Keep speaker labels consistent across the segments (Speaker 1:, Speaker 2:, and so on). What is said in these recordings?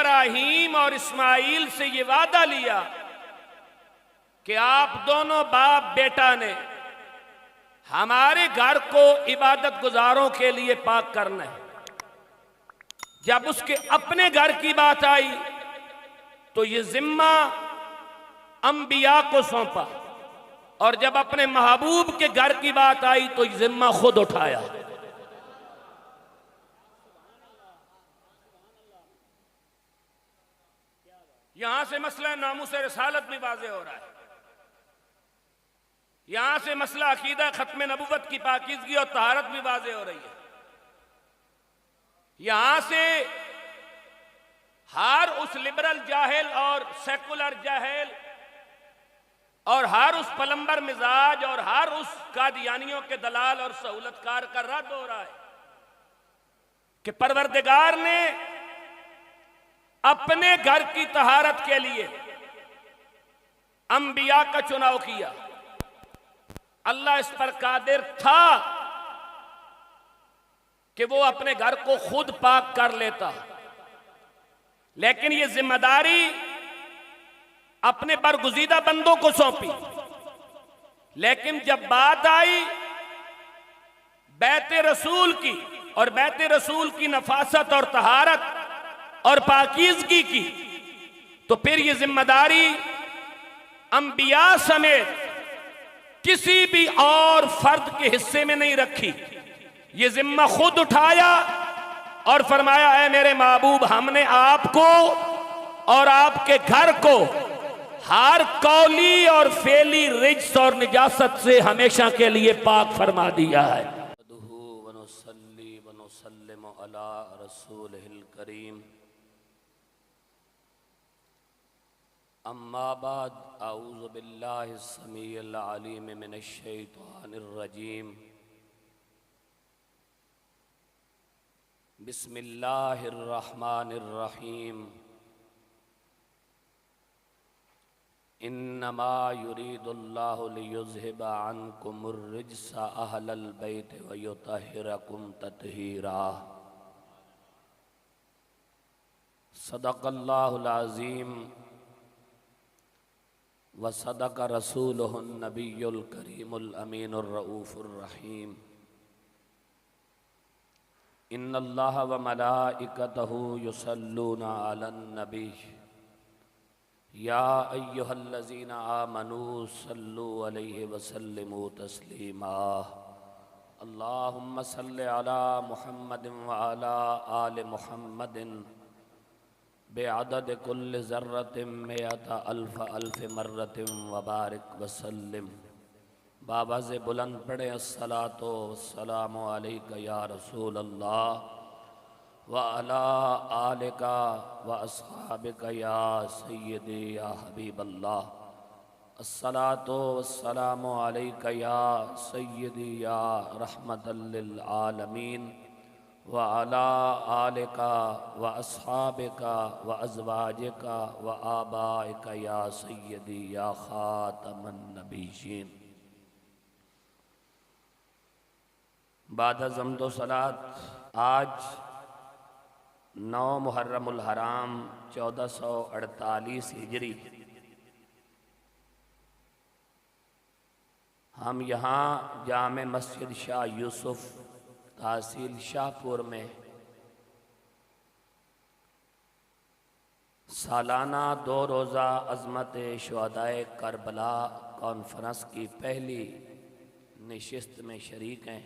Speaker 1: इब्राहीम और इस्माइल से ये वादा लिया कि आप दोनों बाप बेटा ने हमारे घर को इबादत गुजारों के लिए पाक करना है। जब उसके अपने घर की बात आई तो ये जिम्मा अंबिया को सौंपा, और जब अपने महबूब के घर की बात आई तो ये जिम्मा खुद उठाया। यहां से मसला नामुस रिसालत भी वाज़ेह हो रहा है। यहां से मसला अकीदा खत्म नबुव्वत की पाकीज़गी और तहारत भी वाज़ेह हो रही है। यहां से हर उस लिबरल जाहिल और सेकुलर जाहिल और हर उस पलंबर मिजाज और हर उस कादियानियों के दलाल और सहूलतकार का रद्द हो रहा है कि परवरदिगार ने अपने घर की तहारत के लिए अंबिया का चुनाव किया। अल्लाह इस पर कादिर था कि वो अपने घर को खुद पाक कर लेता, लेकिन ये जिम्मेदारी अपने बरगुज़ीदा बंदों को सौंपी। लेकिन जब बात आई बैत रसूल की और बैत रसूल की नफासत और तहारत और पाकीज़गी की, तो फिर ये जिम्मेदारी अंबिया समेत किसी भी और फर्द के हिस्से में नहीं रखी। ये जिम्मा खुद उठाया और फरमाया, ऐ मेरे महबूब, हमने आपको और आपके घर को हर कौली और फेली रिज्स और निजासत से हमेशा के लिए पाक फरमा दिया है। अम्मा बाद अऊज़ु बिल्लाहि समीइल अलीम मिनश शैतानिर रजीम। बिस्मिल्लाहिर रहमानिर रहीम। इन्नमा युरीदुल्लाहु लियुज़हिबा अन्कुमुर रिज्सा अहलल बैत व युतहिरकुम तत्हीरा। सदक़ल्लाहुल अज़ीम व सदक़ रसूलुहुन नबियुल करीमुल अमीनुर रऊफ़ुर रहीम। इन्नल्लाह व मलाइकतहु युसल्लूना अलन नबी या अय्युहल्लज़ीना आमनू सल्लु अलैहि व सल्लिमू तस्लीमा। अल्लाहुम्मा सल्लि अला मुहम्मदिन व अला आलि मुहम्मदिन बेअदद कुल्ल ज़र्रतिन मिअता अल्फ़ अल्फ़ मर्रतिन व बारिक व सल्लिम। बाबा से बुलंद पढ़े अस्सलातो वस्सलामु अलैका या रसूल अल्लाह व अला आलिका व अस्हाबिका या सय्यदी या हबीब अल्लाह। अस्सलातो वस्सलामु अलैका या सय्यदी या रहमतल लिल आलमीन व अला आलिका व अस्हाबिका व अज़वाजिका व आबाइका या सय्यदी या ख़ातमन नबीय्यीन। बाद ज़म्दो सलात आज 9 मुहर्रमुल हराम 1448 हिजरी हम यहाँ जामे मस्जिद शाह यूसुफ तहसील शाहपुर में सालाना 2 रोज़ा अज़मत शुहदाए करबला कॉन्फ्रेंस की पहली नशिस्त में शरीक हैं।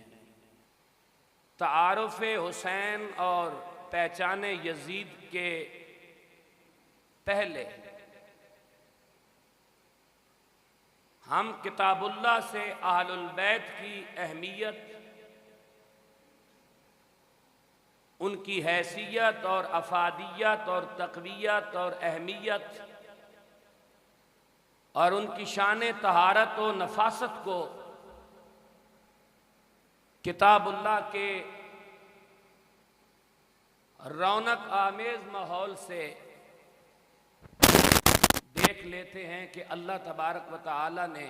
Speaker 1: तारुफ़ हुसैन और पहचाने यजीद के पहले हम किताबुल्लाह से अहलुल बैत की अहमियत, उनकी हैसियत और अफादियत और तक़वियत और अहमियत और उनकी शान तहारत व नफासत को किताबुल्लाह के रौनक आमेज़ माहौल से देख लेते हैं कि अल्लाह तबारक व तआला ने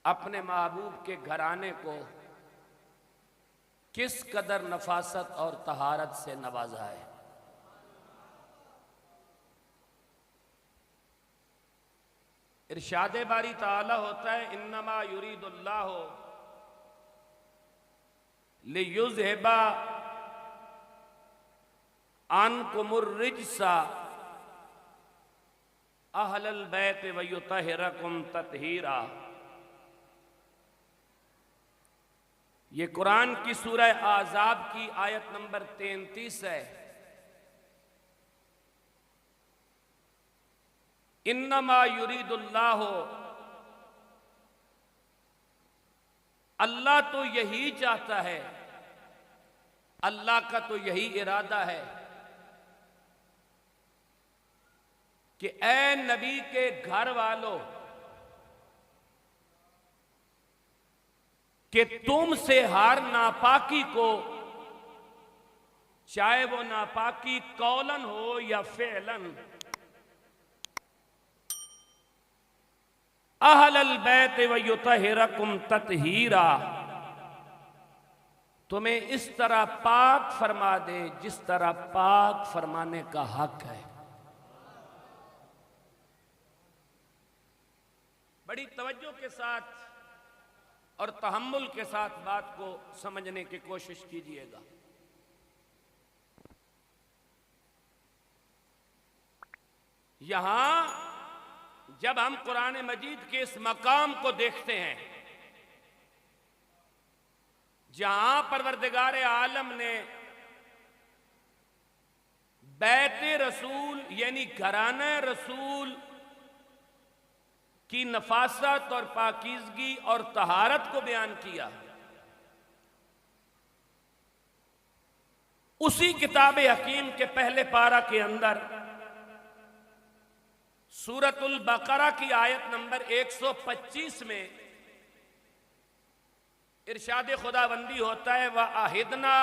Speaker 1: अपने महबूब के घराने को किस कदर नफासत और तहारत से नवाजा है। इरशाद बारी ताला होता है, इन्नमा युरीदुल्लाहु लियुज़हिबा अन्कुमुर रिज्सा अहलल बैत व युतहिरकुम तत्हीरा। ये कुरान की सूरह आज़ाब की आयत नंबर 33 है। इन्नमा युरीदुल्लाहु, अल्लाह तो यही चाहता है, अल्लाह का तो यही इरादा है कि ऐ नबी के घर वालों, कि तुमसे हर नापाकी को, चाहे वो नापाकी कौलन हो या फेलन, अहलल बैत व युतहिरकुम तत्हीरा, तुम्हें इस तरह पाक फरमा दे जिस तरह पाक फरमाने का हक है। बड़ी तवज्जो के साथ और तहम्मुल के साथ बात को समझने की कोशिश कीजिएगा। यहां जब हम कुरान मजीद के इस मकाम को देखते हैं जहां परवरदिगार आलम ने बैते रसूल यानी घराना रसूल की नफासत और पाकीज़गी और तहारत को बयान किया, उसी किताब हकीम के पहले पारा के अंदर सूरतुल बकरा की आयत नंबर 125 में इरशाद खुदाबंदी होता है, व आहिदना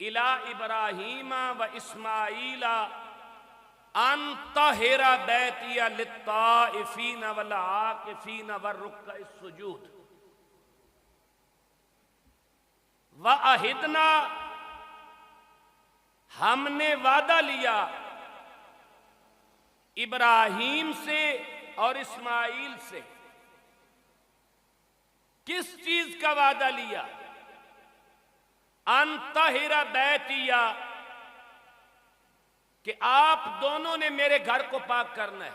Speaker 1: इला इब्राहीमा व इस्माईला अन तहिरा बैतिया लित्ताइफीन वल आकिफीन वर्रुक्का सुजूद। व आहिदना, हमने वादा लिया इब्राहीम से और इस्माइल से। किस चीज का वादा लिया? अन तहिरा बैतिया, कि आप दोनों ने मेरे घर को पाक करना है।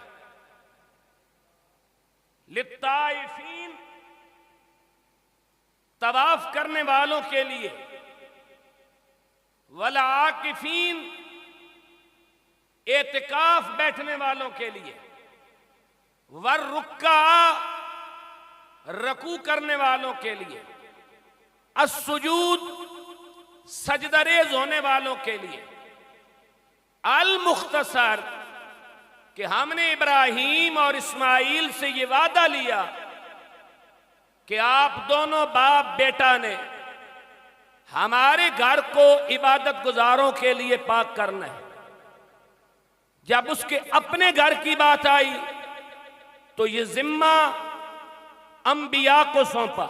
Speaker 1: लित्ताइफीन, तवाफ करने वालों के लिए, वल आकिफीन, एतिकाफ बैठने वालों के लिए, वर रुक्का, रकू करने वालों के लिए, अस्सुजूद, सजदरेज होने वालों के लिए। अल मुख्तसर, कि हमने इब्राहीम और इस्माइल से ये वादा लिया कि आप दोनों बाप बेटा ने हमारे घर को इबादत गुजारों के लिए पाक करना है। जब उसके अपने घर की बात आई तो ये जिम्मा अंबिया को सौंपा,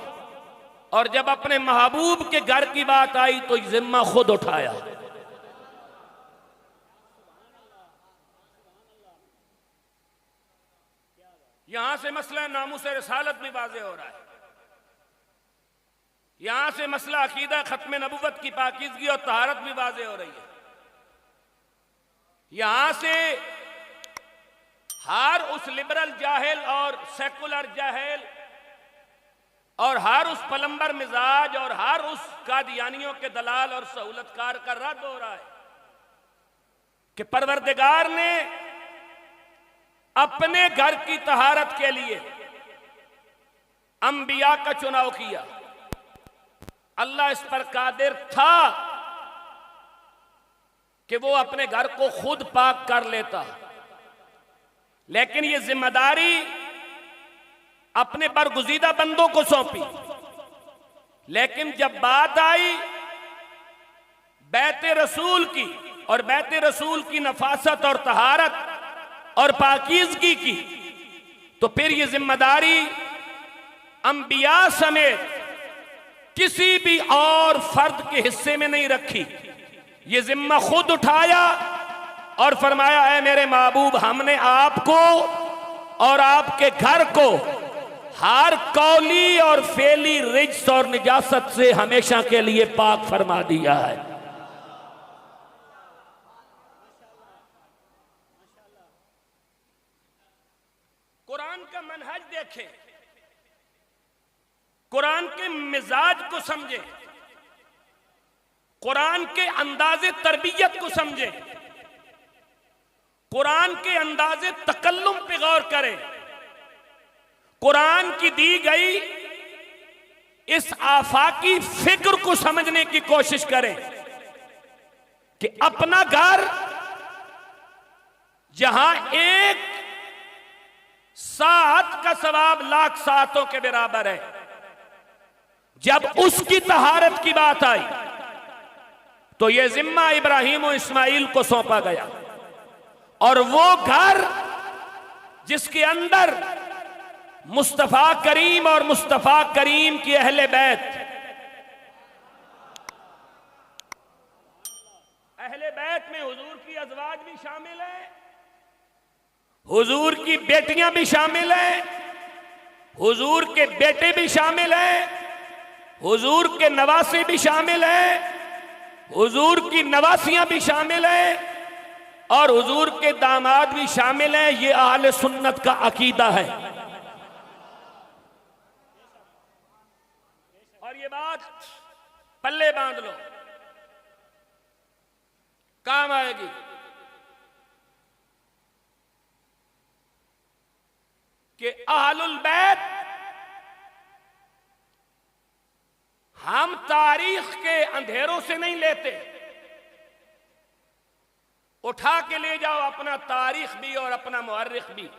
Speaker 1: और जब अपने महबूब के घर की बात आई तो ये जिम्मा खुद उठाया। यहां से मसला नामूस रिसालत भी वाज़ेह हो रहा है। यहां से मसला अकीदा खत्म नबुव्वत की पाकीज़गी और तहारत भी वाज़ेह हो रही है। यहां से हर उस लिबरल जाहिल और सेकुलर जाहिल और हर उस पलंबर मिजाज और हर उस कादियानियों के दलाल और सहूलतकार का रद्द हो रहा है कि परवरदिगार ने अपने घर की तहारत के लिए अंबिया का चुनाव किया। अल्लाह इस पर कादिर था कि वो अपने घर को खुद पाक कर लेता, लेकिन ये जिम्मेदारी अपने बरगुज़ीदा बंदों को सौंपी। लेकिन जब बात आई बैते रसूल की और बैते रसूल की नफासत और तहारत और पाकीज़गी की, तो फिर ये जिम्मेदारी अंबिया समेत किसी भी और फर्द के हिस्से में नहीं रखी। ये जिम्मा खुद उठाया और फरमाया, ऐ मेरे महबूब, हमने आपको और आपके घर को हर कौली और फेली रिज्स और निजासत से हमेशा के लिए पाक फरमा दिया है। कुरान का मनहज देखें, कुरान के मिजाज को समझें, कुरान के अंदाजे तरबियत को समझें, कुरान के अंदाजे तकल्लुम पे गौर करें, कुरान की दी गई इस आफाकी फिक्र को समझने की कोशिश करें कि अपना घर जहां एक सात का सवाब लाख सातों के बराबर है, जब उसकी तहारत की बात आई तो यह जिम्मा इब्राहिम और इस्माइल को सौंपा गया। और वो घर जिसके अंदर मुस्तफा करीम और मुस्तफा करीम की अहले बैत, अहले बैत में हुजूर की अज़वाज भी शामिल है, हुजूर की बेटियां भी शामिल हैं, हुजूर के बेटे भी शामिल हैं, हुजूर के नवासे भी शामिल हैं, हुजूर की नवासियां भी शामिल हैं और हुजूर के दामाद भी शामिल हैं। ये अहले सुन्नत का अकीदा है। और ये बात पल्ले बांध लो, काम आएगी। कि अहलुल बैत हम तारीख के अंधेरों से नहीं लेते, उठा के ले जाओ अपना तारीख भी और अपना मुअर्रिख भी,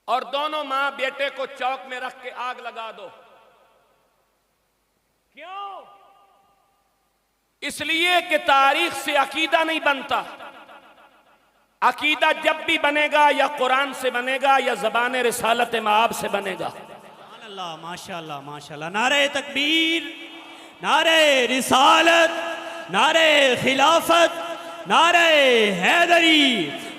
Speaker 1: और दोनों मां बेटे को चौक में रख के आग लगा दो। क्यों? इसलिए कि तारीख से अकीदा नहीं बनता। अकीदा जब भी बनेगा या कुरान से बनेगा या ज़बान रिसालत माब से बनेगा।
Speaker 2: अल्लाह, माशाअल्लाह माशाअल्लाह। नारे तकबीर, नारे रिसालत, नारे खिलाफत, नारे हैदरी,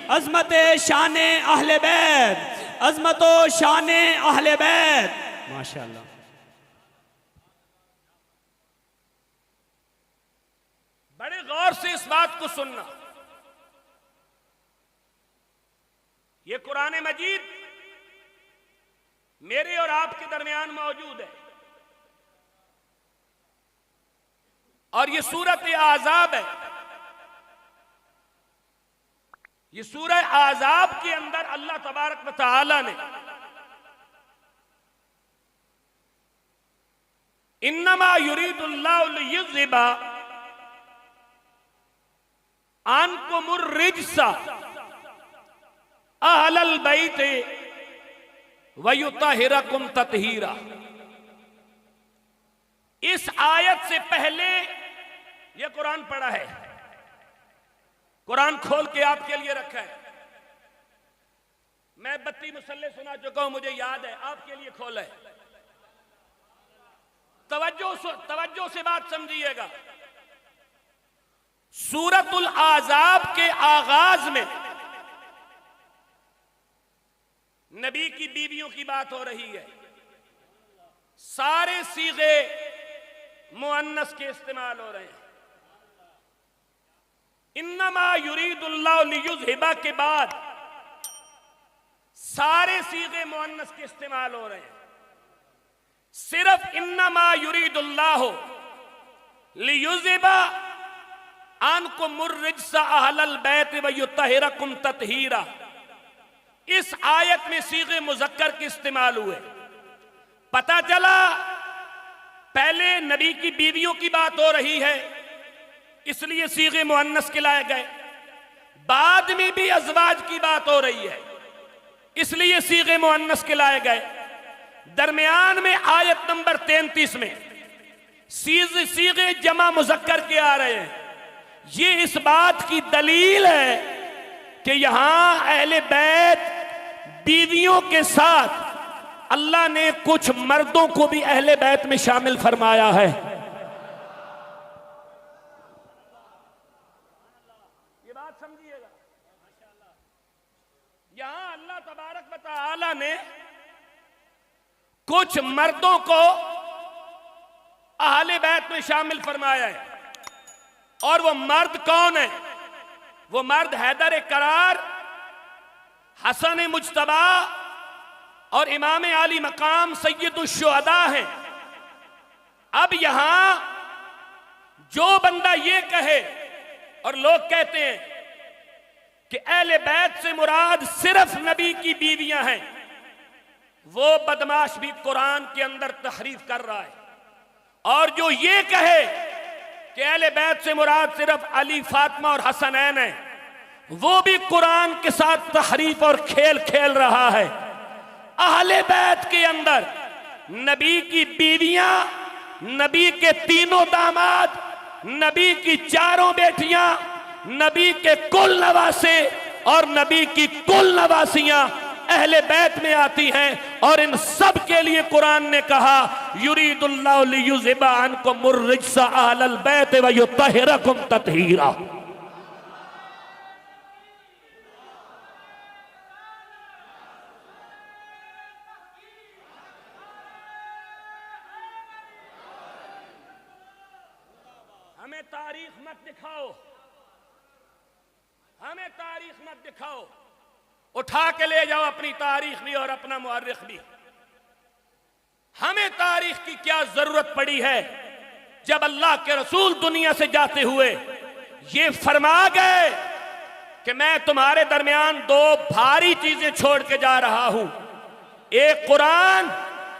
Speaker 2: अजमत शान अहले बैत, अजमत शान अहले बैत, माशाअल्लाह।
Speaker 1: बड़े गौर से इस बात को सुनना। ये कुरान मजीद मेरे और आपके दरमियान मौजूद है और ये सूरत आज़ाब है। ये सूरह आज़ाब के अंदर अल्लाह तबारक व तआला ने इन्नमा युरीदुल्लाहु लियुज़हिबा अन्कुमुर रिज्सा अहलल बैत वयुतहिरकुम ततहीरा। इस आयत से पहले यह कुरान पढ़ा है, कुरान खोल के आपके लिए रखा है। मैं 32 मुसल्ले सुना चुका हूं, मुझे याद है, आपके लिए खोला है। तवज्जो से बात समझिएगा। सूरतुल आज़ाब के आगाज में नबी की बीवियों की बात हो रही है। सारे सीगे मुअन्नस के इस्तेमाल हो रहे हैं। इन्नमा युरीदुल्लाहु लियुज़हिबा के बाद सारे सीगे मुअन्नस के इस्तेमाल हो रहे हैं। सिर्फ इन्नमा युरीदुल्लाहु लियुज़हिबा अन्कुमुर रिज्सा अहलल बैत वयुतहिरकुम ततहीरा। इस आयत में सीगे मुज़क्कर के इस्तेमाल हुए। पता चला पहले नबी की बीवियों की बात हो रही है, इसलिए सीगे मुअन्नस के लाए गए। बाद में भी अज़वाज की बात हो रही है, इसलिए सीगे मुअन्नस के लाए गए। दरमियान में आयत नंबर 33 में सीगे जमा मुज़क्कर के आ रहे हैं। ये इस बात की दलील है कि यहां अहले बैत बीवियों के साथ अल्लाह ने कुछ मर्दों को भी अहले बैत में शामिल फरमाया है। ये बात समझिएगा। यहां अल्लाह तबारक व तआला ने कुछ मर्दों को अहले बैत में शामिल फरमाया है, और वो मर्द कौन है? वो मर्द हैदर करार, हसन मुज्तबा और इमाम आली मकाम सैयदुश शुहदा हैं। अब यहां जो बंदा ये कहे, और लोग कहते हैं कि अहले बैत से मुराद सिर्फ नबी की बीवियां हैं, वो बदमाश भी कुरान के अंदर तहरीफ कर रहा है। और जो ये कहे कि अहले बैत से मुराद सिर्फ अली, फातिमा और हसनैन है, वो भी कुरान के साथ तहरीफ और खेल खेल रहा है। अहले बैत के अंदर नबी की बीवियां, नबी के तीनों दामाद, नबी की चारों बेटियां, नबी के कुल नवासे और नबी की कुल नवासियां अहले बैत में आती हैं। और इन सब के लिए कुरान ने कहा, युरीदुल्लाहु लियुज़हिबा अन्कुमुर रिज्सा अहलल बैत व युत्तहिरकुम तत्हीरा। हमें तारीख मत दिखाओ, हमें तारीख मत दिखाओ। उठा के ले जाओ अपनी तारीख भी और अपना मुअर्रिख भी। हमें तारीख की क्या जरूरत पड़ी है, जब अल्लाह के रसूल दुनिया से जाते हुए ये फरमा गए कि मैं तुम्हारे दरमियान दो भारी चीजें छोड़ के जा रहा हूं, एक कुरान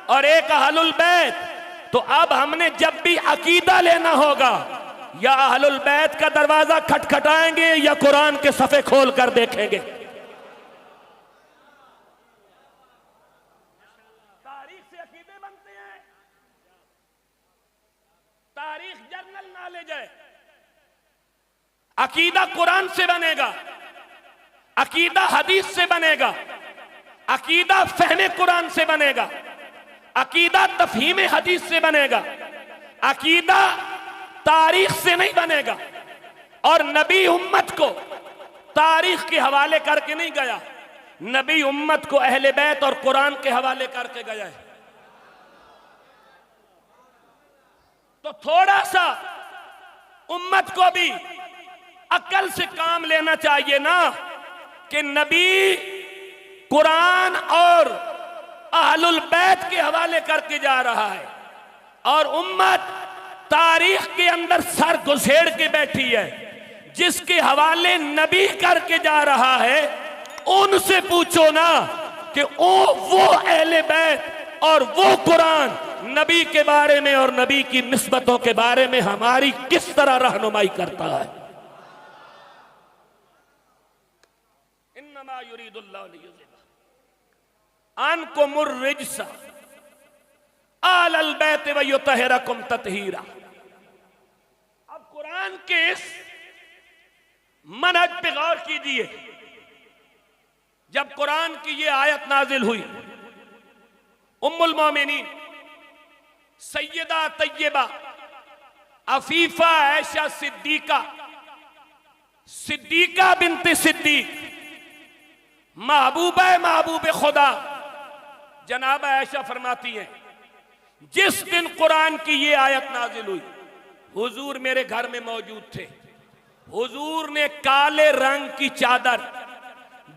Speaker 1: और एक अहलुल बैत। तो अब हमने जब भी अकीदा लेना होगा, या अहलुल बैत का दरवाजा खटखटाएंगे या कुरान के सफ़े खोल कर देखेंगे। तारीख से अकीदे बनते हैं, तारीख जर्नल नॉलेज है। अकीदा कुरान से बनेगा, अकीदा हदीस से बनेगा, अकीदा फहमे कुरान से बनेगा, अकीदा तफहीम हदीस से बनेगा, अकीदा तारीख से नहीं बनेगा। और नबी उम्मत को तारीख के हवाले करके नहीं गया, नबी उम्मत को अहले बैत और कुरान के हवाले करके गया है। तो थोड़ा सा उम्मत को भी अकल से काम लेना चाहिए ना, कि नबी कुरान और अहलुल बैत के हवाले करके जा रहा है, और उम्मत तारीख के अंदर सर घुसेड़ के बैठी है। जिसके हवाले नबी करके जा रहा है, उनसे पूछो ना कि वो अहले बैत और वो कुरान नबी के बारे में और नबी की निस्बतों के बारे में हमारी किस तरह रहनुमाई करता है। इन्नमा युरीदुल्लाहु लियुज़हिबा अन्कुमुर रिज्सा अहलल बैत व युत्तहिरकुम तत्हीरा। अब कुरान के इस मनहज पे गौर कीजिए। जब कुरान की ये आयत नाजिल हुई, उम्मुल मोमिनीन सैयदा तैयबा अफीफा आयशा सिद्दीका, सिद्दीका बिनते सिद्दीक, महबूबा महबूब खुदा जनाब आयशा फरमाती हैं, जिस दिन कुरान की ये आयत नाजिल हुई, हुजूर मेरे घर में मौजूद थे। हुजूर ने काले रंग की चादर,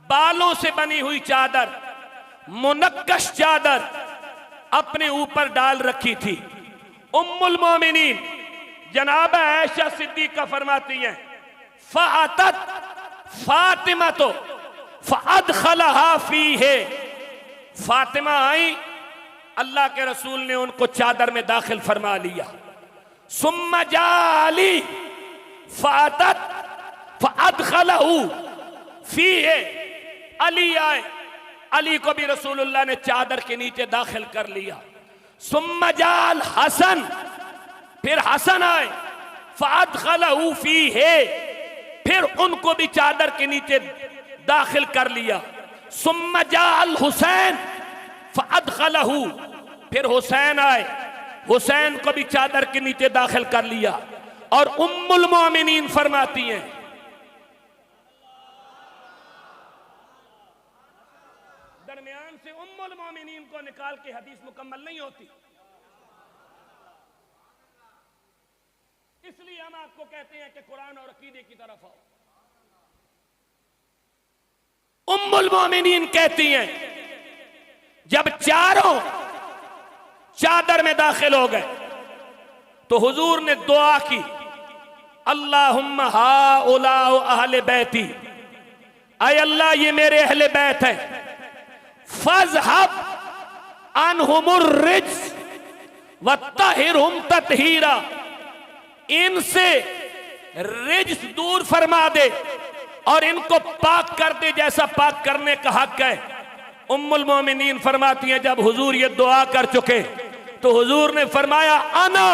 Speaker 1: बालों से बनी हुई चादर, मुनक्कश चादर अपने ऊपर डाल रखी थी। उम्मुल मोमिनीन जनाब आयशा सिद्दीका फरमाती हैं, फ़अतत फातिमा तो फ़अदख़लहा फ़ीहे, फातिमा आई, अल्लाह के रसूल ने उनको चादर में दाखिल फरमा लिया। सुम्मा जाली फ़अतत फ़अदख़लहु फ़ीहे, अली आए, अली को भी रसूलुल्लाह ने चादर के नीचे दाखिल कर लिया। सुम्मा जाल हसन, फिर हसन आए, फ़अदख़लहु फ़ीहे, फिर उनको भी चादर के नीचे दाखिल कर लिया। सुम्मा जाल हुसैन फ़अदख़लहु, फिर हुसैन आए, हुसैन को भी चादर के नीचे दाखिल कर लिया। और उम्मुल मोमिनीन फरमाती हैं, से उम्मुल मोमिनीन को निकाल के हदीस मुकम्मल नहीं होती। इसलिए हम आपको कहते हैं कि कुरान और अकीदे की तरफ आओ। उम्मुल मोमिनीन कहती हैं जब चारों चादर में दाखिल हो गए तो हुजूर ने दुआ की, अल्लाहुम्मा हाउलाउ अहले बैती, ऐ अल्लाह ये मेरे अहले बैत है, फज़हब अनहुमुर रिज्स वत्तहिरहुम तत्हीरा, इनसे रिज्स दूर फरमा दे और इनको पाक कर दे जैसा पाक करने का हक है। उम्मुल मोमिनीन फरमाती हैं जब हुजूर ये दुआ कर चुके तो हुजूर ने फरमाया, अना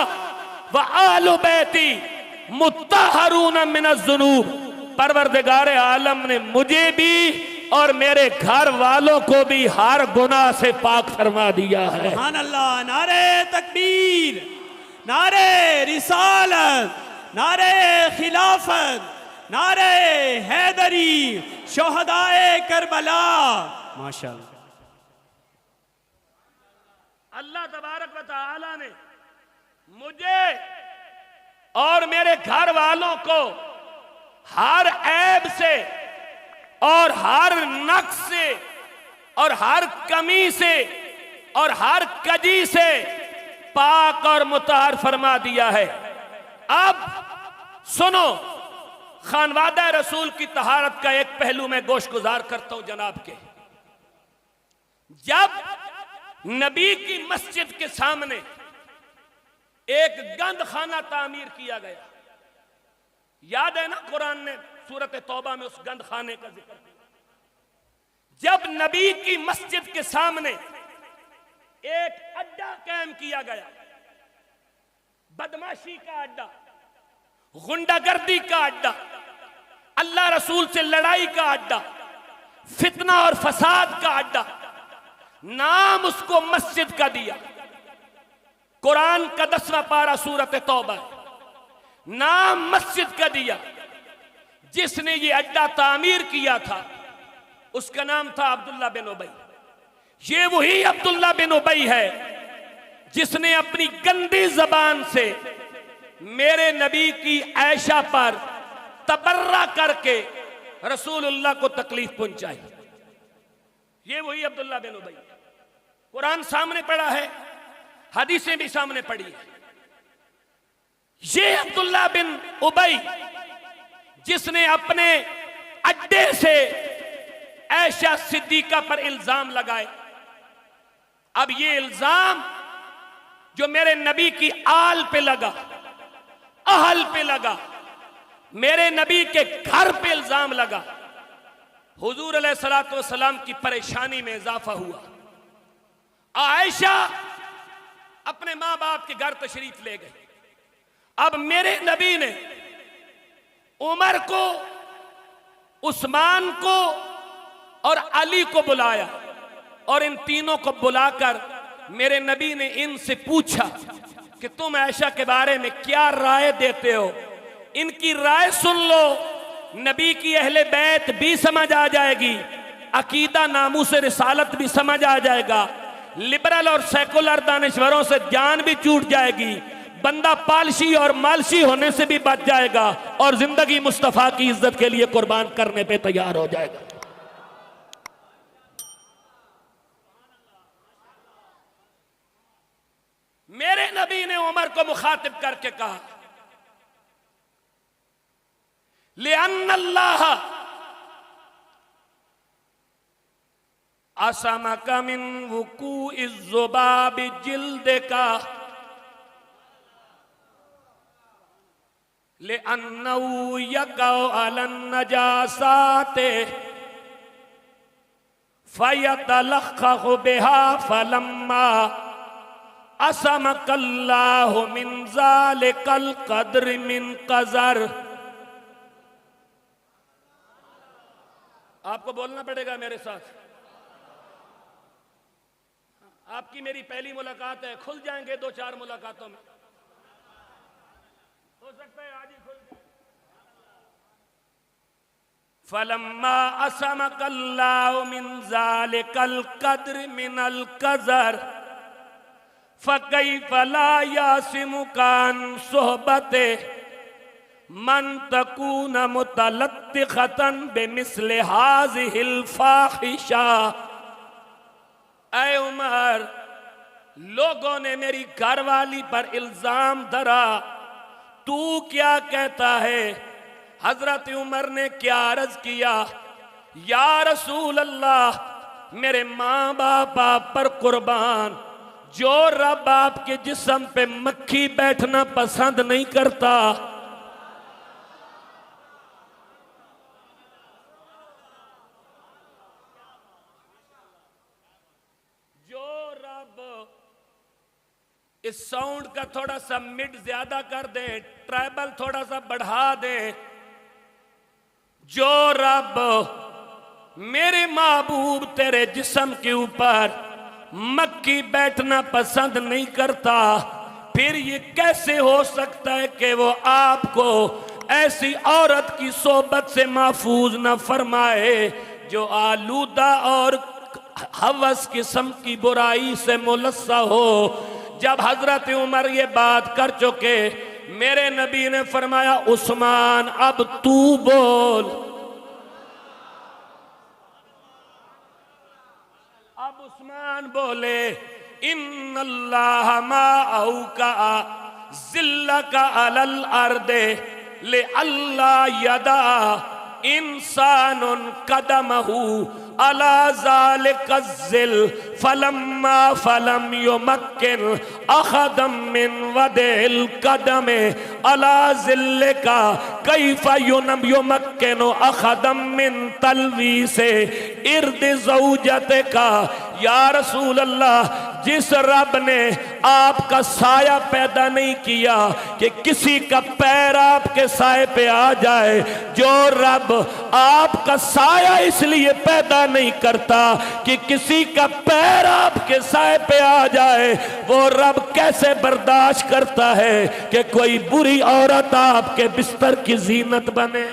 Speaker 1: व आलु बैती मुत्तहरून मिनज़्ज़ुनूब, परवरदिगार आलम ने मुझे भी और मेरे घर वालों को भी हर गुनाह से पाक फरमा दिया है।
Speaker 2: सुभान अल्लाह। नारे तकबीर, नारे रिसालत, नारे खिलाफत, नारे हैदरी, शोहदाए करबला। माशाअल्लाह।
Speaker 1: अल्लाह तबारक व तआला ने मुझे और मेरे घर वालों को हर ऐब से और हर नक्स से और हर कमी से और हर कजी से पाक और मुतहर फरमा दिया है। अब सुनो, खानवादा रसूल की तहारत का एक पहलू मैं गोशगुजार करता हूं जनाब के। जब नबी की मस्जिद के सामने एक गंद खाना तामीर किया गया, याद है ना, कुरान ने सूरत तौबा में उस गंद खाने का जिक्र किया। जब नबी की मस्जिद के सामने एक अड्डा कायम किया गया, बदमाशी का अड्डा, गुंडागर्दी का अड्डा, अल्लाह रसूल से लड़ाई का अड्डा, फितना और फसाद का अड्डा, नाम उसको मस्जिद का दिया। कुरान का 10वां पारा सूरत तौबा, नाम मस्जिद का दिया। जिसने ये अड्डा तामीर किया था उसका नाम था अब्दुल्ला बिन उबई। ये वही अब्दुल्ला बिन उबई है जिसने अपनी गंदी जबान से मेरे नबी की आयशा पर तबर्रा करके रसूलुल्लाह को तकलीफ पहुंचाई। ये वही अब्दुल्ला बिन उबई। कुरान सामने पड़ा है, हदीसें भी सामने पड़ी है। ये अब्दुल्ला बिन उबई जिसने अपने अड्डे से आयशा सिद्दीका पर इल्जाम लगाए। अब ये इल्जाम जो मेरे नबी की आल पे लगा, अहल पे लगा, मेरे नबी के घर पे इल्जाम लगा, हुजूर अलैहिस्सलातु वस्सलाम की परेशानी में इजाफा हुआ। आयशा अपने मां बाप के घर तशरीफ ले गई। अब मेरे नबी ने उमर को, उस्मान को और अली को बुलाया और इन तीनों को बुलाकर मेरे नबी ने इनसे पूछा कि तुम आयशा के बारे में क्या राय देते हो। इनकी राय सुन लो, नबी की अहले बैत भी समझ आ जाएगी, अकीदा नामूस रिसालत भी समझ आ जाएगा, लिबरल और सेकुलर दानिश्वरों से जान भी छूट जाएगी, बंदा पालशी और मालशी होने से भी बच जाएगा और जिंदगी मुस्तफा की इज्जत के लिए कुर्बान करने पे तैयार हो जाएगा। मेरे नबी ने उमर को मुखातिब करके कहा, लिअन्नल्लाह असमका मिन वुकूइज़ ज़ुबाबि जिल्दिका लिअन्नहु यक़अउ अलन नजासाते फयतलख़्ख़ु बिहा फलम्मा असमकल्लाहु मिन ज़ालिकल क़द्र मिन क़ज़र। आपको बोलना पड़ेगा मेरे साथ। आपकी मेरी पहली मुलाकात है, खुल जाएंगे 2-4 मुलाकातों में, हो सकता है आज ही खुल जाए। फलम्मा असमकल्लाहु मिन ज़ालिकल क़द्र मिनल क़ज़र फ़कैफ़ ला यासिमुका अन सुहबते मन तकून मुतलत्तिख़तन बिमिस्लि हाज़िहिल फ़ाहिशा। ऐ उमर, लोगों ने मेरी घरवाली पर इल्जाम धरा, तू क्या कहता है? हजरत उमर ने क्या अर्ज किया, या रसूल अल्लाह, मेरे माँ बाप आप पर कुर्बान, जो रब आपके जिस्म पे मक्खी बैठना पसंद नहीं करता, जो रब, इस साउंड का थोड़ा सा मिड ज्यादा कर दे, ट्राइबल थोड़ा सा बढ़ा दे, जो रब मेरे महबूब तेरे जिस्म के ऊपर मक्खी बैठना पसंद नहीं करता, फिर ये कैसे हो सकता है कि वो आपको ऐसी औरत की सोबत से महफूज न फरमाए जो आलूदा और हवस किस्म की बुराई से मुलस्सा हो। जब हजरत उमर ये बात कर चुके, मेरे नबी ने फरमाया, उस्मान अब तू बोल। अब उस्मान बोले, इन्नल्लाह माअहुका ज़िल्लका अलल अर्दे ले अल्लाह यदा इंसानुन कदमहु अला ज़ालिका ज़िल फलम्मा फलम युमक्किन अखदम मिन वदिल कदमे अला ज़िल्लिका कैफ़ युमक्किनु अखदम मिन तलवी से इर्द ज़ौजतिका। या रसूल अल्लाह, जिस रब ने आपका साया पैदा नहीं किया कि किसी का पैर आपके साए पे आ जाए, जो रब आपका साया इसलिए पैदा नहीं करता कि किसी का पैर आपके साए पे आ जाए, वो रब कैसे बर्दाश्त करता है कि कोई बुरी औरत आपके बिस्तर की जीनत बने?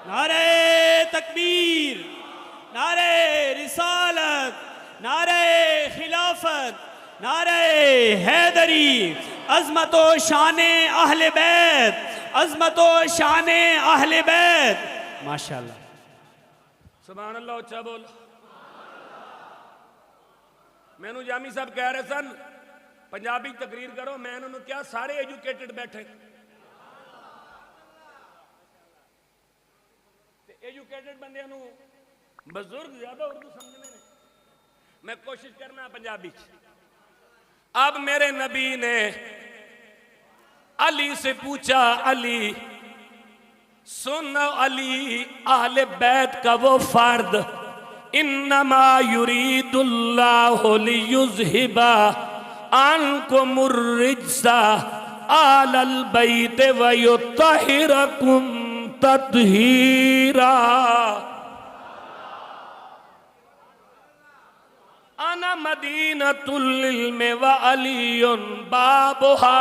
Speaker 2: नारे तकबीर, नारे रिसालत, नारे खिलाफत, नारे हैदरी, अज़मतो शाने अहले बैत, अज़मतो शाने अहले बैत। माशाअल्लाह,
Speaker 1: सुभान अल्लाह। अच्छा बोल। मैनू जामी साहब कह रहे सन पंजाबी तकरीर करो, मैं उन्होंने क्या सारे एजुकेटेड बैठे, एजुकेटेड बंदे बुजुर्ग ज्यादा उर्दू समझने ने, मैं कोशिश करना पंजाबी। अब मेरे नबी ने अली से पूछा, अली सुन, अली आहले बैत का वो फर्द, इन्नमा युरीदुल्लाहु लियुज़हिबा अन्कुमुर रिज्सा आलल बैत व युत्तहिरकुम तत्हीरा। अना मदीनतुल इल्म व अलियुन बाबुहा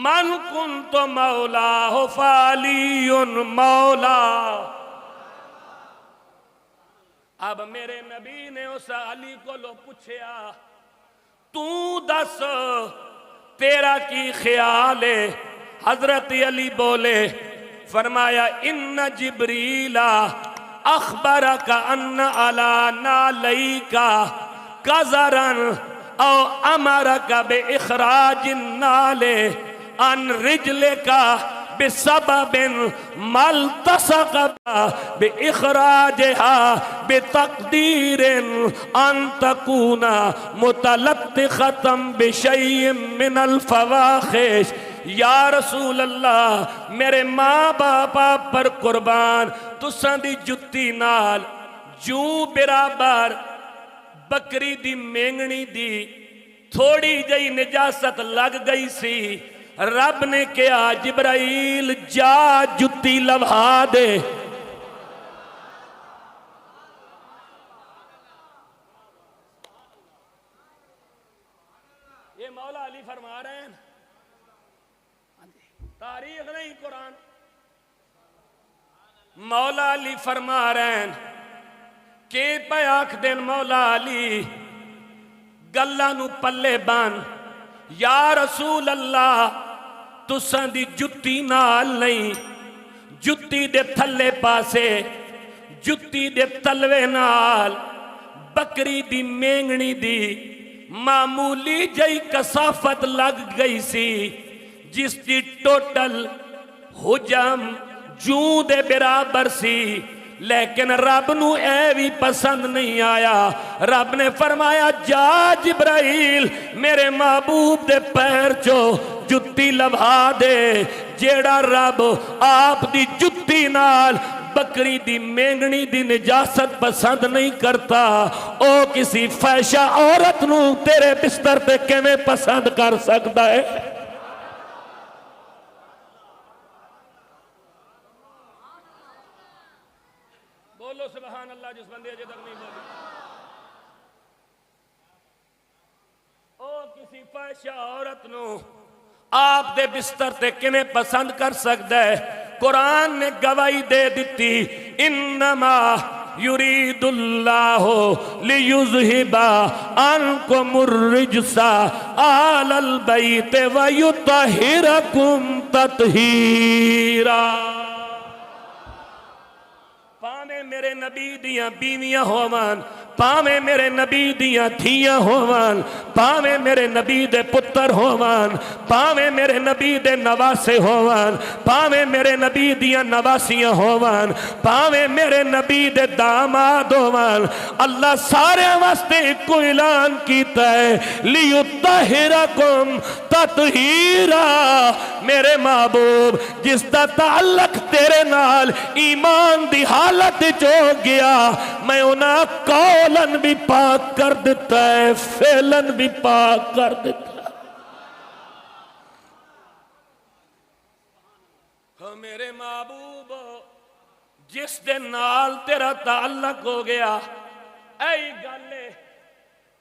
Speaker 1: मन कुन्तु मौलाहु फ़अलियुन मौला। अब मेरे नबी ने उस अली को लो पूछया, तू दस तेरा की ख्याल है? हजरत अली बोले, फरमाया, इन्न जिब्रीला अखबरका अन्न अला नालैका कज़रन औ अमरका बे इखराजिन नाले अन रिजलिका बिसबबिन मल्तसका बे इखराजिहा बितक़दीरिन अन तकूना मुतलत्तिख़तम बिशैइन मिनल फ़वाहिश। या रसूल अल्लाह, मेरे माँ बाप पर कुर्बान, तुसां दी जुत्ती नाल जू बराबर बकरी दी मेंगनी दी थोड़ी जही निजासत लग गई सी। रब ने कहा, जिब्राइल जा जुत्ती लवहा दे। ये मौला अली फरमा रहे हैं, तारीख नहीं कुरान। मौला अली फरमा रहे हैं के पे आख देन मौला अली गल्लां नू पल्ले बन या रसूल अल्लाह तुसां दी जुत्ती नाल नहीं जुत्ती दे थल्ले पासे जुत्ती दे तलवे नाल बकरी दी मेंगनी दी मामूली जई कसाफत लग गई सी जिसकी टोटल हुजम जूं दे बराबर सी लेकिन रब नू ए भी पसंद नहीं आया। रब ने फरमाया जा जिब्राइल मेरे महबूब दे पैर चो जुत्ती लभा दे जेड़ा रब आप दी जुत्ती नाल बकरी दी मेंगनी दी निजासत पसंद नहीं करता ओ किसी फैशा औरत नू तेरे बिस्तर पे किवें पसंद कर सकता है। बोलो सुभान अल्लाह जिस बंदे अजे तक नहीं बोली। ओ किसी फैशा औरत नू आप दे बिस्तर ते किवें पसंद कर सकता है। कुरान ने गवाही दे दी इन्नमा युरीदुल्लाहु लियुज़हिबा अन्कुमुर रिजसा आलल बैत व युतहिरकुम तत्हीरा। पावे मेरे नबी दियां बीवियां होवन पावे मेरे नबी दियां थियां होवन पावे मेरे नबी दे पुत्र होवन पावे मेरे नबी दे नवासे होवन पावे मेरे नबी दियां नवासियां होवन पावे मेरे नबी दे दामाद होवन अल्लाह सारे वास्ते इको ऐलान कीता है लियुत्तहिरकुम तत्हीरा। मेरे महबूब जिसदा ताल्लुक तेरे नाल ईमान दी हालत च हो गया मैं उन्हें कौलन भी पाक कर देता है फेलन भी पाक कर देता है। हाँ मेरे महबूब जिस दे नाल तेरा ताल्लुक हो गया ऐ गल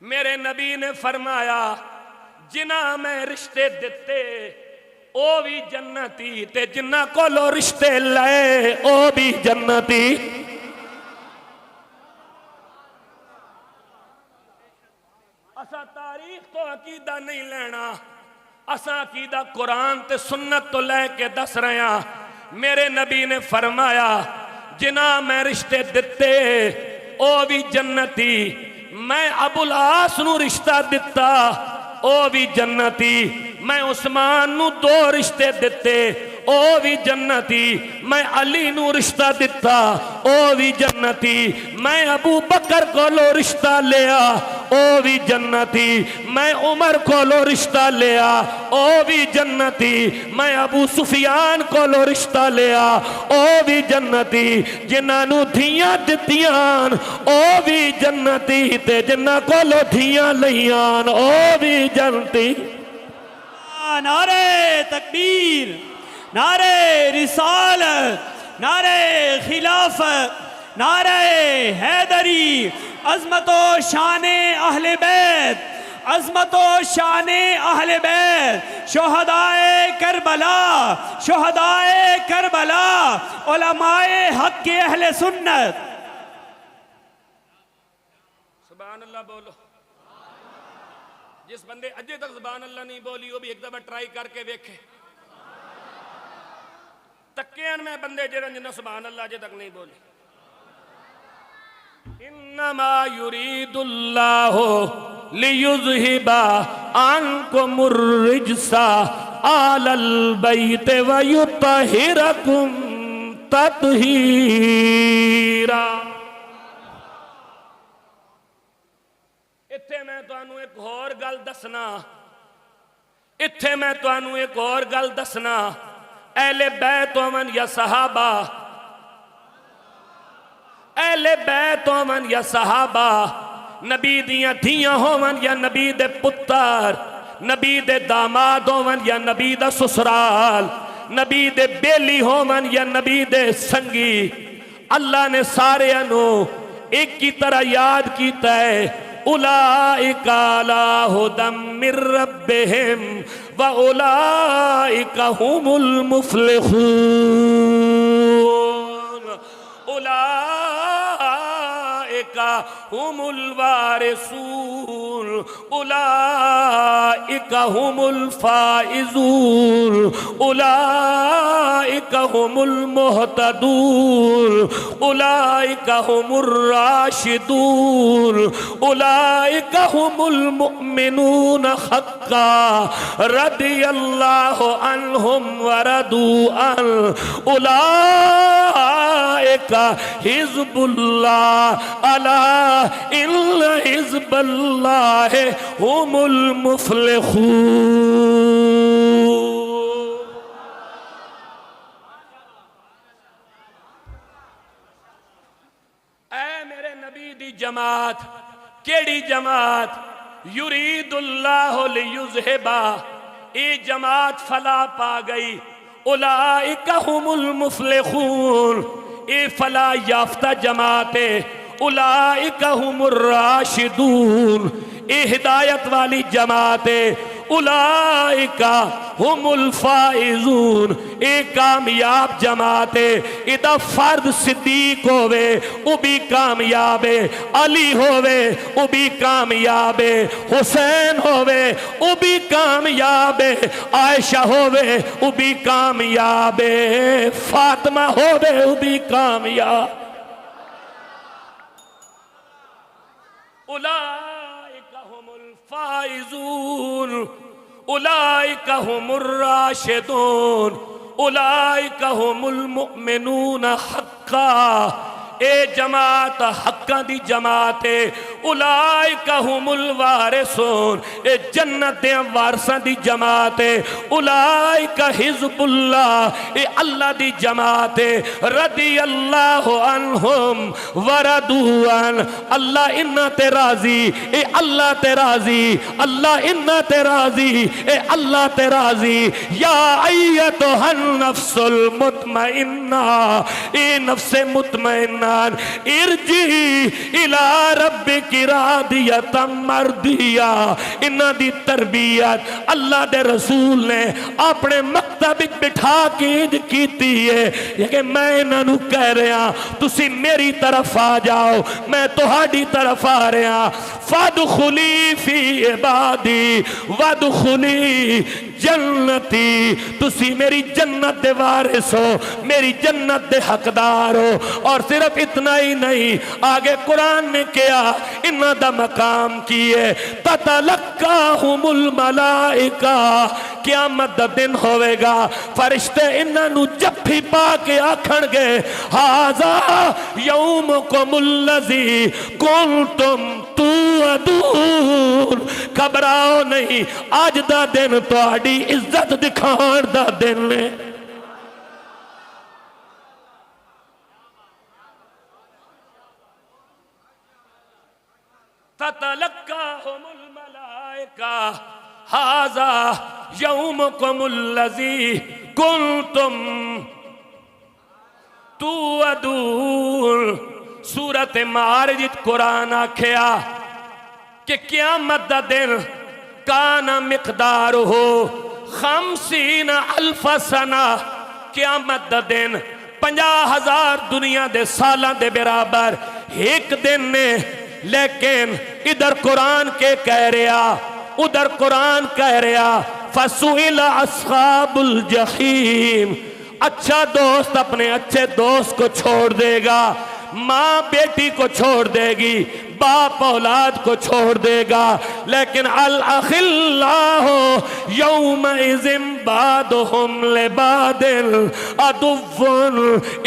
Speaker 1: मेरे नबी ने फरमाया जिन्ना मैं रिश्ते दिते ओ भी जन्नती ते जिन्ना कोलो रिश्ते लाए ओ भी जन्नती। असा तारीख तो अकीदा नहीं लेना असा अकीदा कुरान ते सुन्नत तो लैके दस रहे हैं। मेरे नबी ने फरमाया जिन्ना मैं रिश्ते दिते ओ भी जन्नती मैं अबुल आस नू रिश्ता दिता ओ भी जन्नती मैं उस्मान नू दो रिश्ते दिते ओ भी जन्नती मैं अली नू रिश्ता दिता ओ भी जन्नती मैं अबू बकर कोलो रिश्ता लिया ओ भी जन्नती मैं उमर कोलो रिश्ता लिया ओ भी जन्नती मैं अबू सुफियान कोलो रिश्ता लिया ओ भी जन्नती जिन्हां नू धियां दित्तियां ओ भी जन्नती ते जिन्हां कोलो धियां लईयां ओ भी जन्नती।
Speaker 2: नारे तकबीर नारे रिसालत नारे खिलाफत नारे हैदरी अज़मतो शाने अहले बैत अज़मतो शाने अहले बैत शुहदाए करबला उलमाए हक के अहले सुन्नत।
Speaker 1: सुभान अल्लाह बोलो। जिस बंदे अजे तक सुभान अल्लाह नहीं बोली वो भी एक दफा ट्राई करके देखे। तक्के में बंदे जिन्हें सुभान अल्लाह अजे तक नहीं बोली। इन्नमा युरीदुल्लाहु लियुज़हिबा अन्कुमुर रिजसा आलल बैत व युतहिरकुम तत्हीरा। इत्थे मैं तुहानू एक होर गल दसना इत्थे मैं तुहानू एक होर गल दसना अहले बैत होवन या सहाबा अहले बैत होवन या सहाबा नबी दियां धियां होवन या नबी दे पुत्र नबी दे दामाद होवन या नबी दा ससुराल नबी दे बेली होवन या नबी दे संगी अल्लाह ने सारे नू एक की तरह याद कीता है। उलाइका अला हुदम मिर रब्बिहिम व उलाइका हुमुल मुफ्लिहून। उलाइका हुमुल वारिसून उलाइका हुमुल फाइजून उलाइका हुमुल मुहतदून उलाइका हुमुर राशिदून उलाइका हुमुल मुमिनून हक्का रदियल्लाहु अन्हुम वरदू अन उलाइका हिज़्बुल्लाह अला इन्न हिज़्बल्लाह हुमुल मुफ़्लिहून। ऐ मेरे नबी दी जमात, केड़ी जमात? युरीदुल्लाहु लियुज़हिबा, ये जमात फला पा गई। उलाइका हुमुल मुफ़्लिहून, ये फला याफ्ता जमात है। उलाइका हुमुर राशिदून, ये हिदायत वाली जमात है। उलाइका हुमुल फाइजून, एक कामयाब जमात है। इदा फर्द सिद्दीक होवे वो भी कामयाब है, अली होवे वो भी कामयाब है, हुसैन होवे वो भी कामयाब है, आयशा होवे वो भी कामयाब है, फातिमा होवे वो भी कामयाब। उलाइका हुमुल फाइजून उलाइका हुमुर राशिदून उलाइका हुमुल मुमिनून हक्का, ए जमात हक्का दी जमात है। उलाइका हुमुल वारिसून, ए जन्नत दे वारसां दी जमात है। उलाइका हिज़्बुल्लाह, ए अल्लाह दी जमात है। रदियल्लाहु अन्हुम वरदू अन, अल्लाह इन्ना ते राजी, ए अल्लाह ते राजी, अल्लाह इन्ना ते राजी, ए अल्लाह ते राजी। या अय्यतुहन नफ्सुल मुतमइन्ना, ए नफ्से मुतमइन्ना इरजी इला रब्बिकी रादियतम मर्दिया। इन्हां दी तरबियत अल्लाह दे रसूल ने अपने मकतब विच बिठा के इंज कीती है कि मैं इन्हां नू कह रहा तुसी मेरी तरफ आ जाओ, मैं तुहाडी तरफ आ रहा। फदखुली फी इबादी वदखुली जन्नती, तुसी मेरी जन्नत दे वारिस हो, मेरी जन्नत दे हकदार हो। और सिर्फ इतना ही नहीं, आगे कुरान ने किया इन्हां दा मकाम की है। ततलक्काहुमुल मलाइका, क़यामत दा दिन होवेगा, फरिश्ते इन्हां नू जफ्फी पा के आखणगे हाज़ा यौमुकुमुल्लज़ी कुंतुम तुअदून, घबराओ नहीं, अज दा दिन तुहाडी इज्जत दिखाण दा दिन है। ततलक्काहुमुल मलाइका हाज़ा यौमुकुमुल्लज़ी कुंतुम तुअदून। सूरत मारिज कुरान आख्या कि क़यामत दा दिन काना मिक़दारुहु खमसीना अल्फ सना, क़यामत दा दिन 50,000 दुनिया दे सालां दे बराबर एक दिन ने। लेकिन इधर कुरान के कह रहा, उधर कुरान कह रहा फसुइला अस्हाबुल जहीम। अच्छा दोस्त अपने अच्छे दोस्त को छोड़ देगा, माँ बेटी को छोड़ देगी, बाप औलाद को छोड़ देगा, लेकिन अल अखिल्लाहु यौमइज़िन बादुहुम लिबादिन अदुव्वुन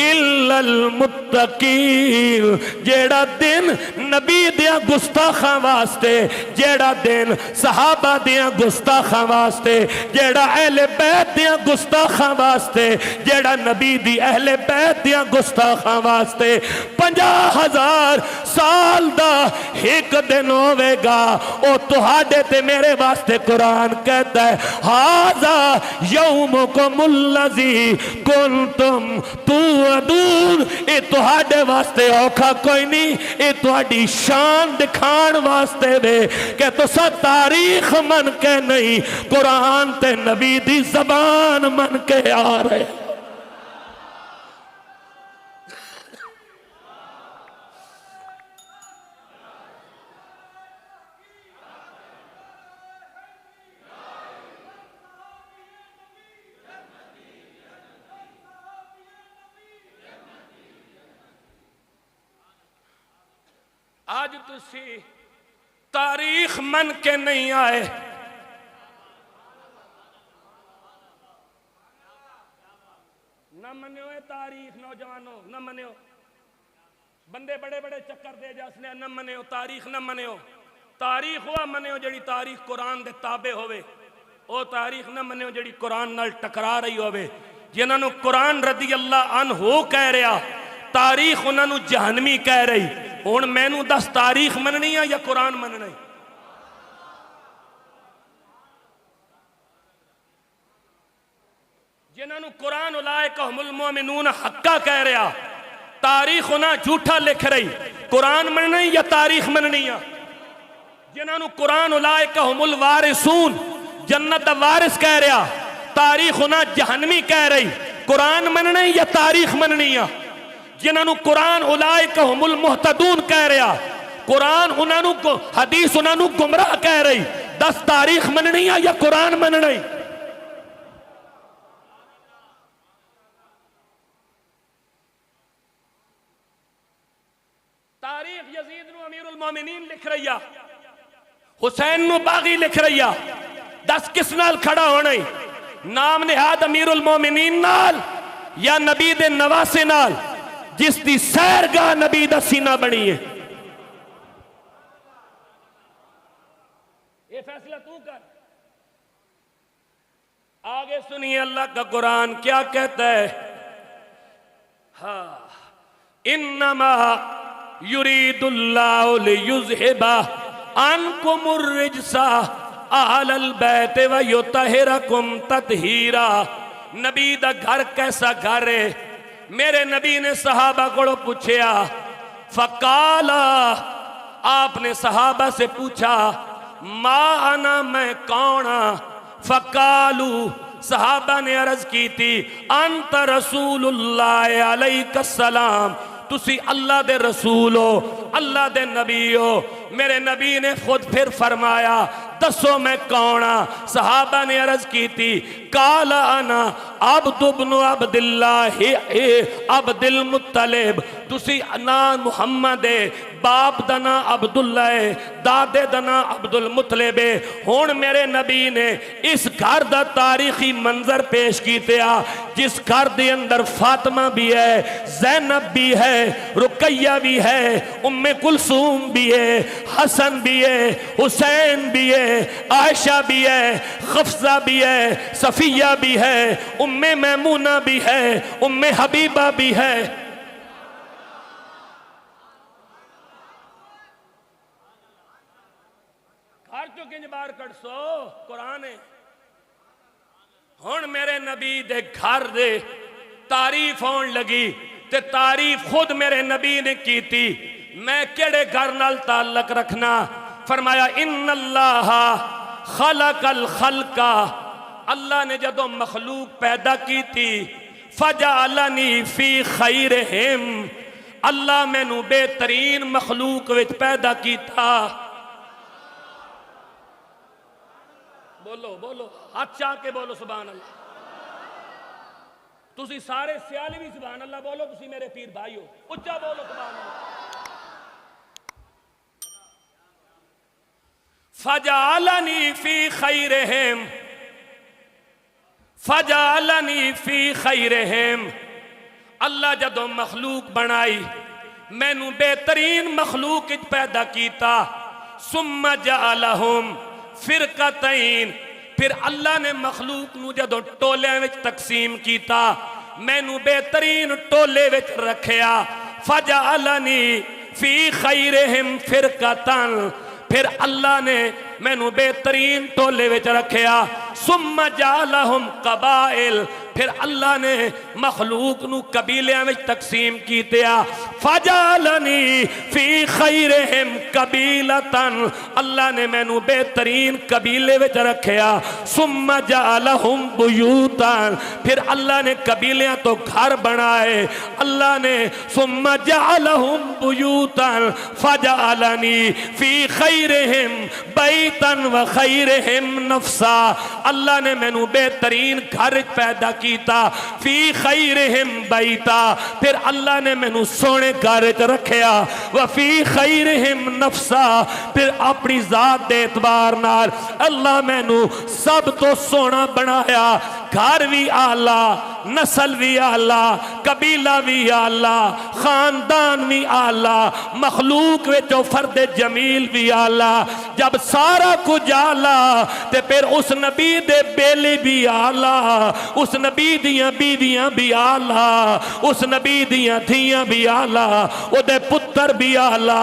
Speaker 1: इल्लल मुत्तकीन। जेड़ा दिन नबी दिया गुस्ताखां वास्ते, जेड़ा दिन सहाबा दिया गुस्ताखां वास्ते, जेड़ा अहले बैत दिया गुस्ताखां वास्ते, जेड़ा नबी दी अहले बैत दिया गुस्ताखां वास्ते 50,000 साल दा एक दिन होवेगा, ओ तुहाडे ते मेरे वास्ते कुरान कहता है हाज़ा यौमुकुमुल्लज़ी कुंतुम तुअदून। ए तुहाडे वास्ते औखा कोई नहीं, ए तुहाडी शान दिखाण वास्ते वे कि तुसा तारीख मन के नहीं, कुरान ते नबी दी ज़बान मन के आ रहे। आज तुसी तारीख मन के नहीं आए, न मनियो तारीख। नौजवानों न मनियो, बंदे बड़े बड़े चक्कर दे जसने न मनियो तारीख, न मनियो तारीख हुआ मनियो जड़ी तारीख कुरान दे ताबे होवे, ओ तारीख न मनियो जड़ी कुरान नाल टकरा रही होवे। जिन्होंने कुरान रदी अल्लाह अनहु कह रहा, तारीख उन्होंने जहनमी कह रही। हुण मैनू दस तारीख मननी है या कुरान मनना है? जिन्होंने कुरान उलाइकहुमुल मोमिनून हक्का कह रहा, तारीख उन्हें झूठा लिख रही। कुरान मनना या तारीख मननी है? जिन्होंने कुरान उलाइकहुमुल वारिसून जन्नत दा वारिस कह रहा, तारीख उन्हें जहनमी कह रही। कुरान मनना या तारीख मननी है? जिन्होंने कुरान उलाइकहुमुल मुहतदून कह रहा, कुरान उन्होंने हदीस उन्होंने गुमराह कह रही। दस तारीख मननी है या कुरान मनना है? तारीख यजीद नु अमीरुल मोमिनीन लिख रही है, हुसैन नु बागी लिख रही है। दस किस नाल खड़ा होना है? नाम निहाद अमीरुल मोमिनीन नाल या नबी दे नवासे नाल जिस दी सैरगाह नबी दा सीना बनी है? ये फैसला तू कर। आगे सुनिए अल्लाह का कुरान क्या कहता है। हाँ, इन्नमा युरीदुल्लाहु लियुज़हिबा अन्कुमुर रिज्सा अहलल बैत व युतहिरकुम तत्हीरा। नबी दा घर कैसा घर है? मेरे नबी ने सहाबा को पूछा, फकाला, आपने सहाबा से पूछा, मा अना, मैं कौन? फकालू, सहाबा ने अर्ज की थी, अंत रसूलुल्लाह अलैहिस्सलाम, तुसी अल्लाह दे रसूल हो, अल्लाह दे नबी हो। मेरे नबी ने खुद फिर फरमाया, दसो मैं कौन? सहाबा ने अर्ज की थी, काला अना अब्दु इब्नु अब्दिल्लाह अब्दुल मुत्तलिब। तुसी ना मुहम्मद है, बाप दा ना अब्दुल्ला है, दादे दा ना अब्दुल मुत्तलिब है। हुण मेरे नबी ने इस घर दा तारीखी मंजर पेश कीता, जिस घर दे अंदर फातिमा भी है, ज़ैनब भी है, रुकैया भी है, उम्मे कुलसूम भी है, हसन भी है, हुसैन भी है, आयशा भी है, खफसा भी है, सफिया भी है, उम्मे मैमूना भी है, उम्मे हबीबा भी है। घर चो किंज बाहर कट सो, कुरान है। हुण मेरे नबी दे घर दे तारीफ होने लगी, ते तारीफ खुद मेरे नबी ने की थी। मैं केड़े घर नाल ताल्लुक रखना? फरमाया, इन्नल्लाह खलकल खल्का, अल्लाह ने जदों मखलूक पैदा की थी, फजअलनी फी खैरिहिम, अल्लाह मैनू बेहतरीन मखलूक विच पैदा कीता। बोलो बोलो, हाथ चाह के बोलो सुभान अल्लाह। तुसी सारे सियाले भी सुभान अल्लाह बोलो, तुसी मेरे पीर भाई हो, उच्चा बोलो सुभान अल्लाह। फजअलनी फी खैरिहिम, फजअलनी फी खैरिहिम, अल्लाह जदों मखलूक बनाई, मैनू बेहतरीन मखलूक पैदा कीता। सुम्मा जअलहुम फिरकतैन, फिर अल्लाह ने मखलूक नू जदों टोलियां विच तकसीम कीता, मैनू बेहतरीन टोले विच रखिया। फजअलनी फी खैरिहिम फिरकतन, फिर अल्लाह ने मैनू बेहतरीन टोले विच रखिया। सुम्मा जअलहुम कबाइल, फिर अल्लाह ने मखलूक नू कबीलियां विच तकसीम कीतिया। फजअलनी फी खैरिहिम कबीलतन, अल्लाह ने मैनू बेहतरीन कबीले विच रखिया। सुम्मा जअलहुम बुयूतन, फिर अल्लाह ने कबीलियां तो घर बनाए। अल्लाह ने सुम्मा जअलहुम बुयूतन फजअलनी फी खैरिहिम बैतन व खैरिहिम नफ्सा, अल्लाह ने मैनू बेहतरीन घर पैदा कीता फी खैरिहिम बैता, फिर अल्लाह ने मैनू सोने घर च रखिया, व फी खैरिहिम नफ्सा, फिर अपनी जात दे एतबार नाल अल्लाह मैनू सब तो सोना बनाया, घर भी आला, नस्ल भी आला, कबीला भी आला, खानदान भी आला, मखलूक विचों फर्द जमील भी आला। जब सारा कुछ आला ते फिर उस नबी दे बेले भी आला, उस नबी दियां बीवियां भी आला, उस नबी दियां धियां भी आला, ओदे पुत्र भी आला,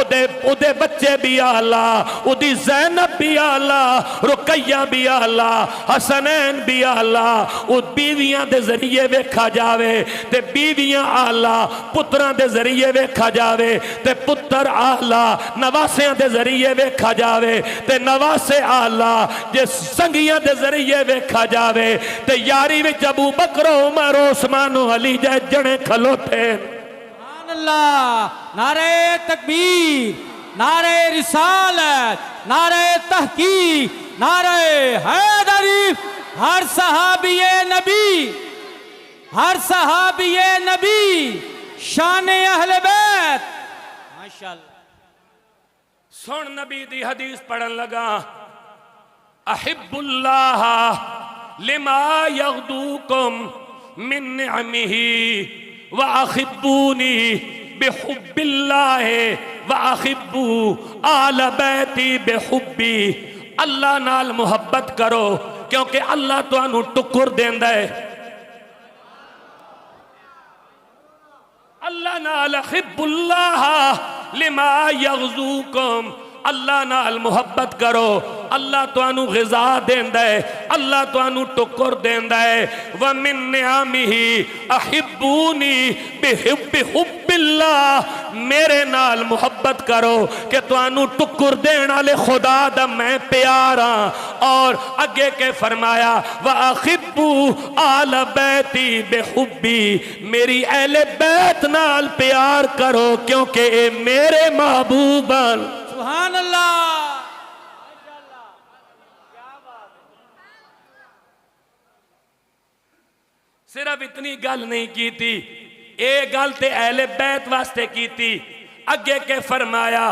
Speaker 1: ओदे बच्चे भी आला, ओदी ज़ैनब भी आला, रुकैया भी आला, हसनैन भी आला। उस बीवियां दे जरिए वेखा जावे ते बीवियां आला, पुत्रां दे जरिए वेखा जावे ते पुत्र आला, नवासियां दे जरिए वेखा जावे ते नवासे आला, जे संगियां दे जरिए वेखा जावे ते यारी विच अबू बकर उमर उस्मान अली जै जने खलोते।
Speaker 2: सुभान अल्लाह, नारे तकबीर, नारे रिसालत, नारे तहकीक, नारे हैदरी। हर सहाबिये नबी, हर सहाबिये नबी शान अहले बैत। माशाअल्लाह।
Speaker 1: सुन नबी दी हदीस पढ़न लगा, अहिब्बुल्लाह लिमा यगदूकुम मिन निअमिही व अहिब्बूनी बिहुब्बिल्लाह व अहिब्बू आल बैती बिहुब्बी। अल्लाह नाल मुहब्बत करो क्योंकि अल्लाह तुहानू टुकुर देंदा है। अल्लाह नाल अहिब्बुल्लाह लिमा यगज़ूकुम, अल्लाह नाल मुहब्बत करो, अल्लाह तुहानू ग़िज़ा देंदा है, अल्लाह तुहानू टुकुर देंदा है। व मिन निआमिही अहिब्बूनी बिहुब्बिल्लाह, मेरे नाल मुहब्बत करो कि तुहानू टुकुर देने वाले खुदा दा मैं प्यार हाँ। और अगे के फरमाया व अहिब्बू आल बैती बिहुब्बी, मेरी अहले बैत नाल प्यार करो क्योंकि ये मेरे महबूब हैं।
Speaker 2: सुभान अल्लाह।
Speaker 1: सिर्फ इतनी गल नहीं की थी, ये गल ते अहले बैत वास्ते की थी। अगे के फरमाया,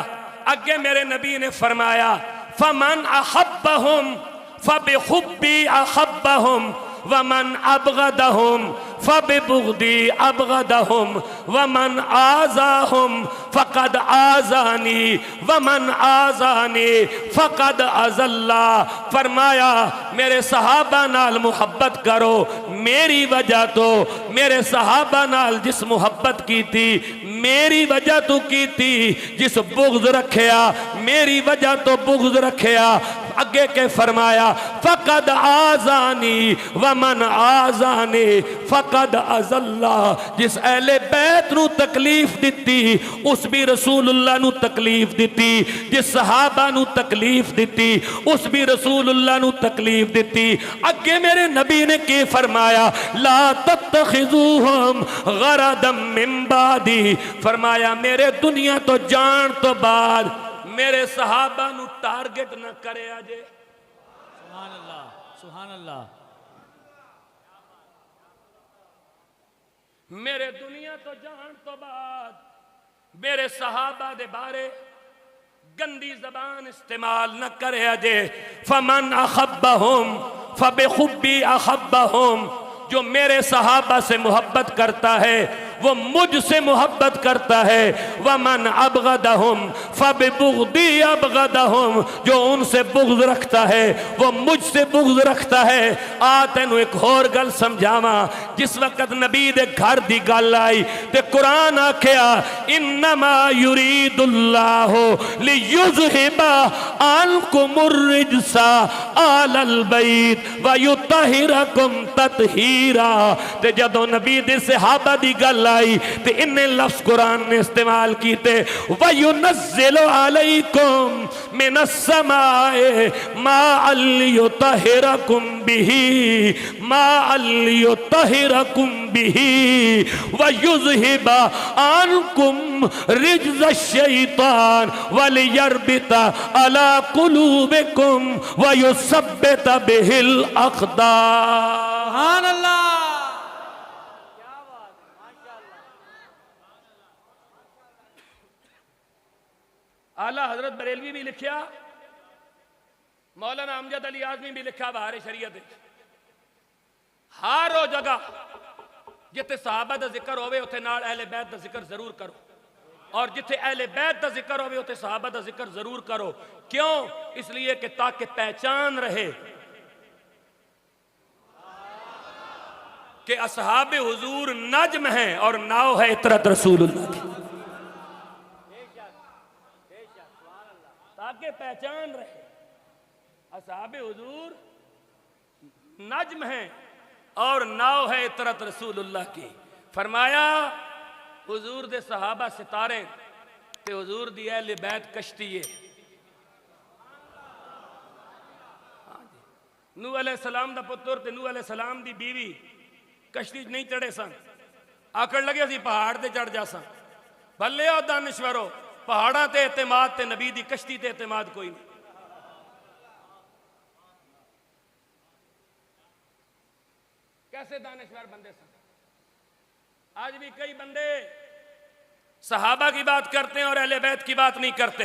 Speaker 1: अगे मेरे नबी ने फरमाया फमन अहब्बहुम फबिहुब्बी अहब्बहुम वमन अबगदहुम फबिबुगदी अबगदहुम वमन आज़ाहुम फ़क़द आज़ानी वमन आज़ानी फ़क़द अज़ल्ला। फरमाया मेरे सहाबा नाल मुहब्बत करो, मेरी वजह तो मेरे सहाबा नाल जिस मुहब्बत की थी, मेरी वजह तो की थी, जिस बुग़्ज़ रखिया मेरी वजह तो बुग़्ज़ रखिया। अगे के फरमाया फ़क़द आज़ानी वमन आज़ानी फ़क़द अज़ल्ला। जिस अहले बैत नू तकलीफ दिती उस भी रसूलुल्लाह नू तकलीफ दिती, जिस सहाबा नू तकलीफ दिती उस भी रसूलुल्लाह नू तकलीफ दिती। अगे मेरे नबी ने के फरमाया ला तत्तखिज़ूहुम गरदम मिन बादी, फरमाया मेरे दुनिया तो जान तो बाद मेरे सहाबा नू टारगेट न करे अजे।
Speaker 2: सुभान अल्लाह, सुभान अल्लाह।
Speaker 1: मेरे दुनिया तो जान तो बाद मेरे सहाबा दे बारे गंदी जबान इस्तेमाल न करे अजे। फमन अहब्बहुम फबिहुब्बी अहब्बहुम, जो मेरे सहाबा से मोहब्बत करता है वो मुझसे मोहब्बत करता है। वमन अबगदहुम फबिबुग़दी अबगदहुम, जो उनसे बुग़्ज़ रखता है वो मुझसे बुग़्ज़ रखता है। आ तेनू एक होर गल समझावा, जिस वक़्त नबी दे घर दी गल आई ते कुरान आखिया इन्नमा युरीदुल्लाहु लियुज़हिबा अन्कुमुर रिज्सा आलल बैत व युतहिरकुम ततहीरा। ते जदों नबी दे सहाबा दी गल आई ते इन्ने लफ्ज़ कुरान ने इस्तेमाल कीते वयुनज़्ज़िलु अलैकुम मिनस समाए माअल युतहिरकुम बिही, माअल युतहिरकुम बिही वयुज़हिबा अन्कुम रिज्ज़ शैतान वलियरबिता अला कुलूबिकुम वयुसब्बिता बिहिल अक़दार।
Speaker 2: सुभान अल्लाह।
Speaker 1: आला हजरत बरेलवी भी लिखिया, मौलाना अमजद अली आजमी भी लिखा बहार शरीयत। हर वो जगह जिथे सहाबा का जिक्र होवे उथे नाल अहले बैत का जिक्र जरूर करो, और जिथे अहले बैत का जिक्र होवे उथे सहाबा का जिक्र जरूर करो। क्यों? इसलिए कि ताकि पहचान रहे कि असहाब हुजूर नज्म है और नाव है इतरत रसूलुल्लाह की, ताकि पहचान रहे असहाब हुजूर नज्म है और नाव है इतरत रसूलुल्लाह की। फरमाया हुजूर दे सहाबा सितारे ते हुजूर दी अहले बैत कश्ती है। नूह अलैहिस्सलाम दा पुत्र ते नूह अलैहिस्सलाम दी बीवी कश्ती नहीं चढ़े सन, आकड़ लगे असी पहाड़ ते चढ़ जा सन। भले ओ दानिश्वरो, पहाड़ा ते एतमाद ते नबी दी कश्ती ते एतमाद कोई नहीं। कैसे दानिश्वर बंदे सन। आज भी कई बंदे सहाबा की बात करते हैं और अहले बैत की बात नहीं करते,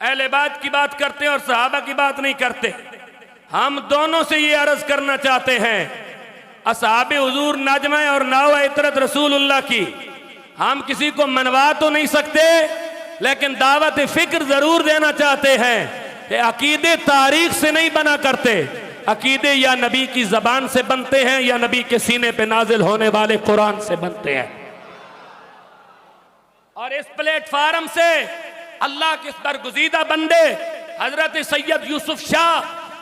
Speaker 1: अहले बैत की बात करते हैं और सहाबा की बात नहीं करते। हम दोनों से ये अर्ज करना चाहते हैं, असहाबे हुजूर नज्म है और नाव है इतरत रसूलुल्लाह की। हम किसी को मनवा तो नहीं सकते, लेकिन दावत फिक्र जरूर देना चाहते हैं कि अकीदे तारीख से नहीं बना करते, अकीदे या नबी की जबान से बनते हैं या नबी के सीने पे नाजिल होने वाले कुरान से बनते हैं। और इस प्लेटफार्म से अल्लाह के बरगुज़ीदा बंदे हजरत सैयद यूसुफ शाह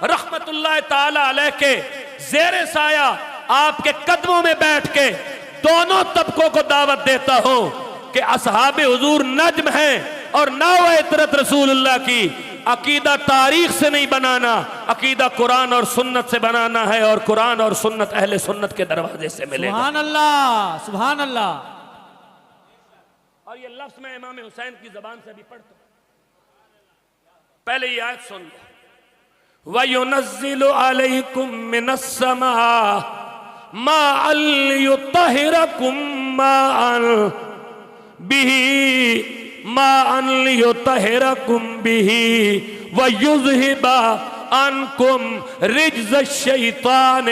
Speaker 1: रहमतुल्लाह ताला अलैह के ज़ेरे साया आपके कदमों में बैठ के दोनों तबकों को दावत देता हूं कि असहाबे हुजूर नज्म है और नाव इतरत रसूलुल्लाह की। अकीदा तारीख से नहीं बनाना, अकीदा कुरान और सुन्नत से बनाना है, और कुरान और सुन्नत अहले सुन्नत के दरवाजे से मिलेगा।
Speaker 2: सुभान अल्लाह, सुभान अल्लाह।
Speaker 1: और ये लफ्ज मैं इमाम हुसैन की जबान से भी पढ़ता हूं। पहले ये आयत सुन लो, वयुनज़्ज़िलु अलैकुम मिनस्समा माअन लियुत्तहिरकुम माअन बिही माअन लियुत्तहिरकुम बिही वयुज़हिबा अनकुम रिज्ज़ शैतान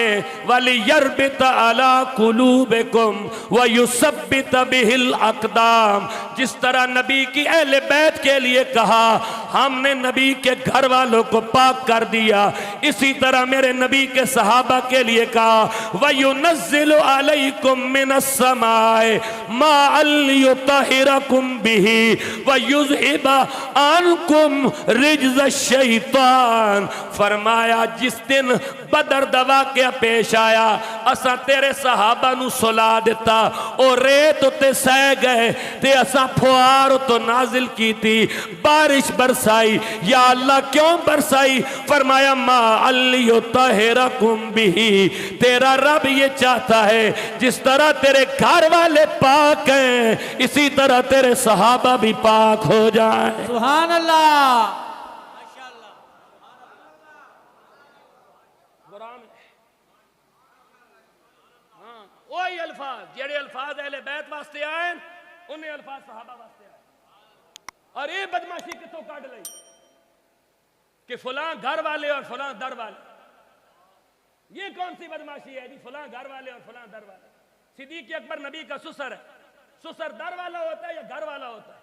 Speaker 1: वलियरबित अला कुलूबिकुम वयुसब्बित बिहिल अक़दाम। जिस तरह नबी की अहले बैत के लिए कहा हमने नबी के घर वालों को पाक कर दिया, इसी तरह मेरे नबी के सहाबा के लिए कहा वयुनज़्ज़िलु अलैकुम मिनस्समाए माअन लियुत्तहिरकुम बिही वयुज़हिबा अनकुम रिज्ज़ शैतान। फरमाया जिस दिन बदर दवा के पेश आया असा तेरे सहाबा नू सुला दिता, ओ रेत उत्ते सह गए ते असा फुआर तो नाजिल की थी, बारिश बरसाई। या अल्लाह क्यों बरसाई? फरमाया मा अल्लियुत्तहिरकुम बिही, तेरा रब ये चाहता है जिस तरह तेरे घर वाले पाक हैं इसी तरह तेरे सहाबा भी पाक हो जाए।
Speaker 2: सुभान अल्लाह।
Speaker 1: वही अल्फाज जेड़े अल्फाज अहले बैत वास्ते आए उन्हें अल्फाज सहाबा वास्ते आए। और ये बदमाशी कितों काट ली कि फलां घर वाले और फलां दर वाले। ये कौन सी बदमाशी है जी? फलां घर वाले और फलां दर वाले। सिद्दीक़ अकबर नबी का सुसर है, सुसर दर वाला होता है या घर वाला होता है?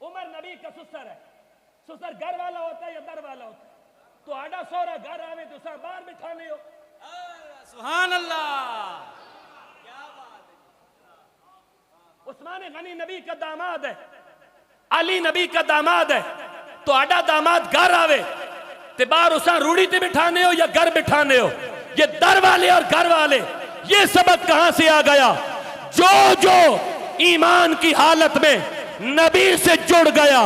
Speaker 1: उमर नबी का सुसर है, सुसर घर वाला होता है या दर वाला होता है? तो आडा सोरा घर आवे तो सर बाहर बिठाने हो।
Speaker 2: सुभान अल्लाह।
Speaker 1: उस्मान गनी नबी का दामाद है, अली नबी का दामाद है, तो आडा दामाद घर आवे ते बाहर उसा रूढ़ी ते बिठाने हो या घर बिठाने हो? ये दर वाले और घर वाले, ये सबक कहां से आ गया? जो जो ईमान की हालत में नबी से जुड़ गया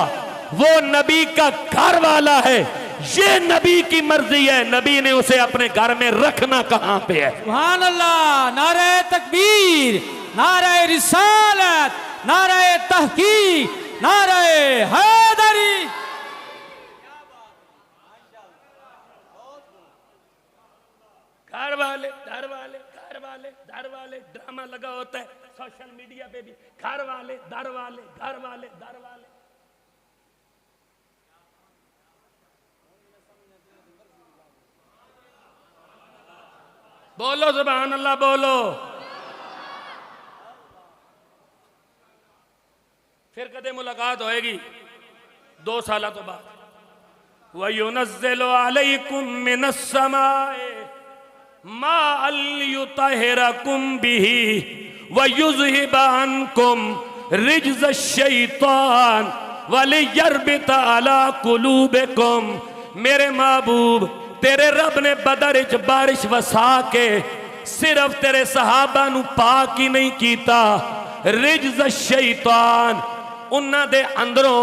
Speaker 1: वो नबी का घर वाला है, ये नबी की मर्जी है। नबी ने उसे अपने घर में रखना कहां पे है?
Speaker 2: सुभान अल्लाह। नारे तकबीर, नारे रिसालत, नारे तहकीक, नारे हैदरी।
Speaker 1: घर वाले घर वाले घर वाले घर वाले ड्रामा लगा होता है सोशल मीडिया पे भी, घर वाले दर वाले घर वाले दर वाले। बोलो सुभान अल्लाह बोलो। फिर कदे मुलाकात होएगी 2 साल तो बाद। वयुनज़्ज़िलु अलैकुम मिनस समाए माअन लियुतहिरकुम बिही वयुज़हिबा अन्कुम रिज्ज़श शैतान वलियरबित अला कुलूबिकुम। मेरे महबूब तेरे रब ने बदर च बारिश वसा के सिर्फ तेरे सहाबा नू पाक ही नहीं कीता, रिज्ज़ शैतान उन्हां दे अंदरों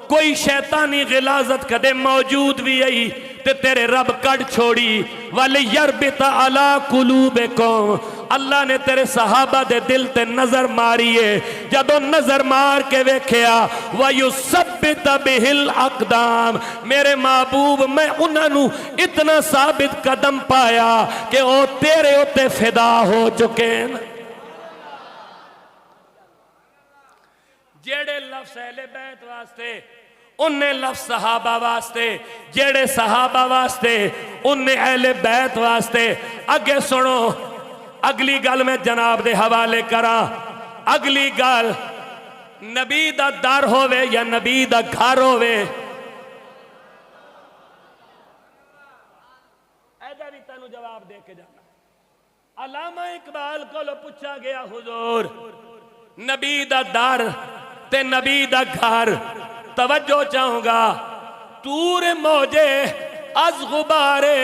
Speaker 1: कोई शैतानी गिलाजत कदे मौजूद भी आई ते तेरे रब कड़ छोड़ी। वल यरबित अला कुलूबिकुम, अल्लाह ने तेरे सहाबा दे दिल ते नजर मारी है। जदों नजर मार के वेख्या वयुसब्बित बिहिल अकदाम, मेरे महबूब मैं उन्होंने इतना साबित कदम पाया कि वो तेरे उत्ते फिदा हो चुके हैं। जेड़े लफ्ज़ अहले बैत वास्ते उन्ने लफ्ज़ सहाबा वास्ते, जेड़े सहाबा वास्ते उन्ने अहले बैत वास्ते। अगे सुनो, अगली गल मैं जनाब दे हवाले करा। अगली गल नबी दा दर होवे या नबी दा घर होवे, ऐदा भी तेनू जवाब दे के जाना। अलामा इकबाल को पूछा गया हुजूर नबी दा दर ते नबी दा घर, तवज्जो चाहूंगा। तूर मौजे अज गुबारे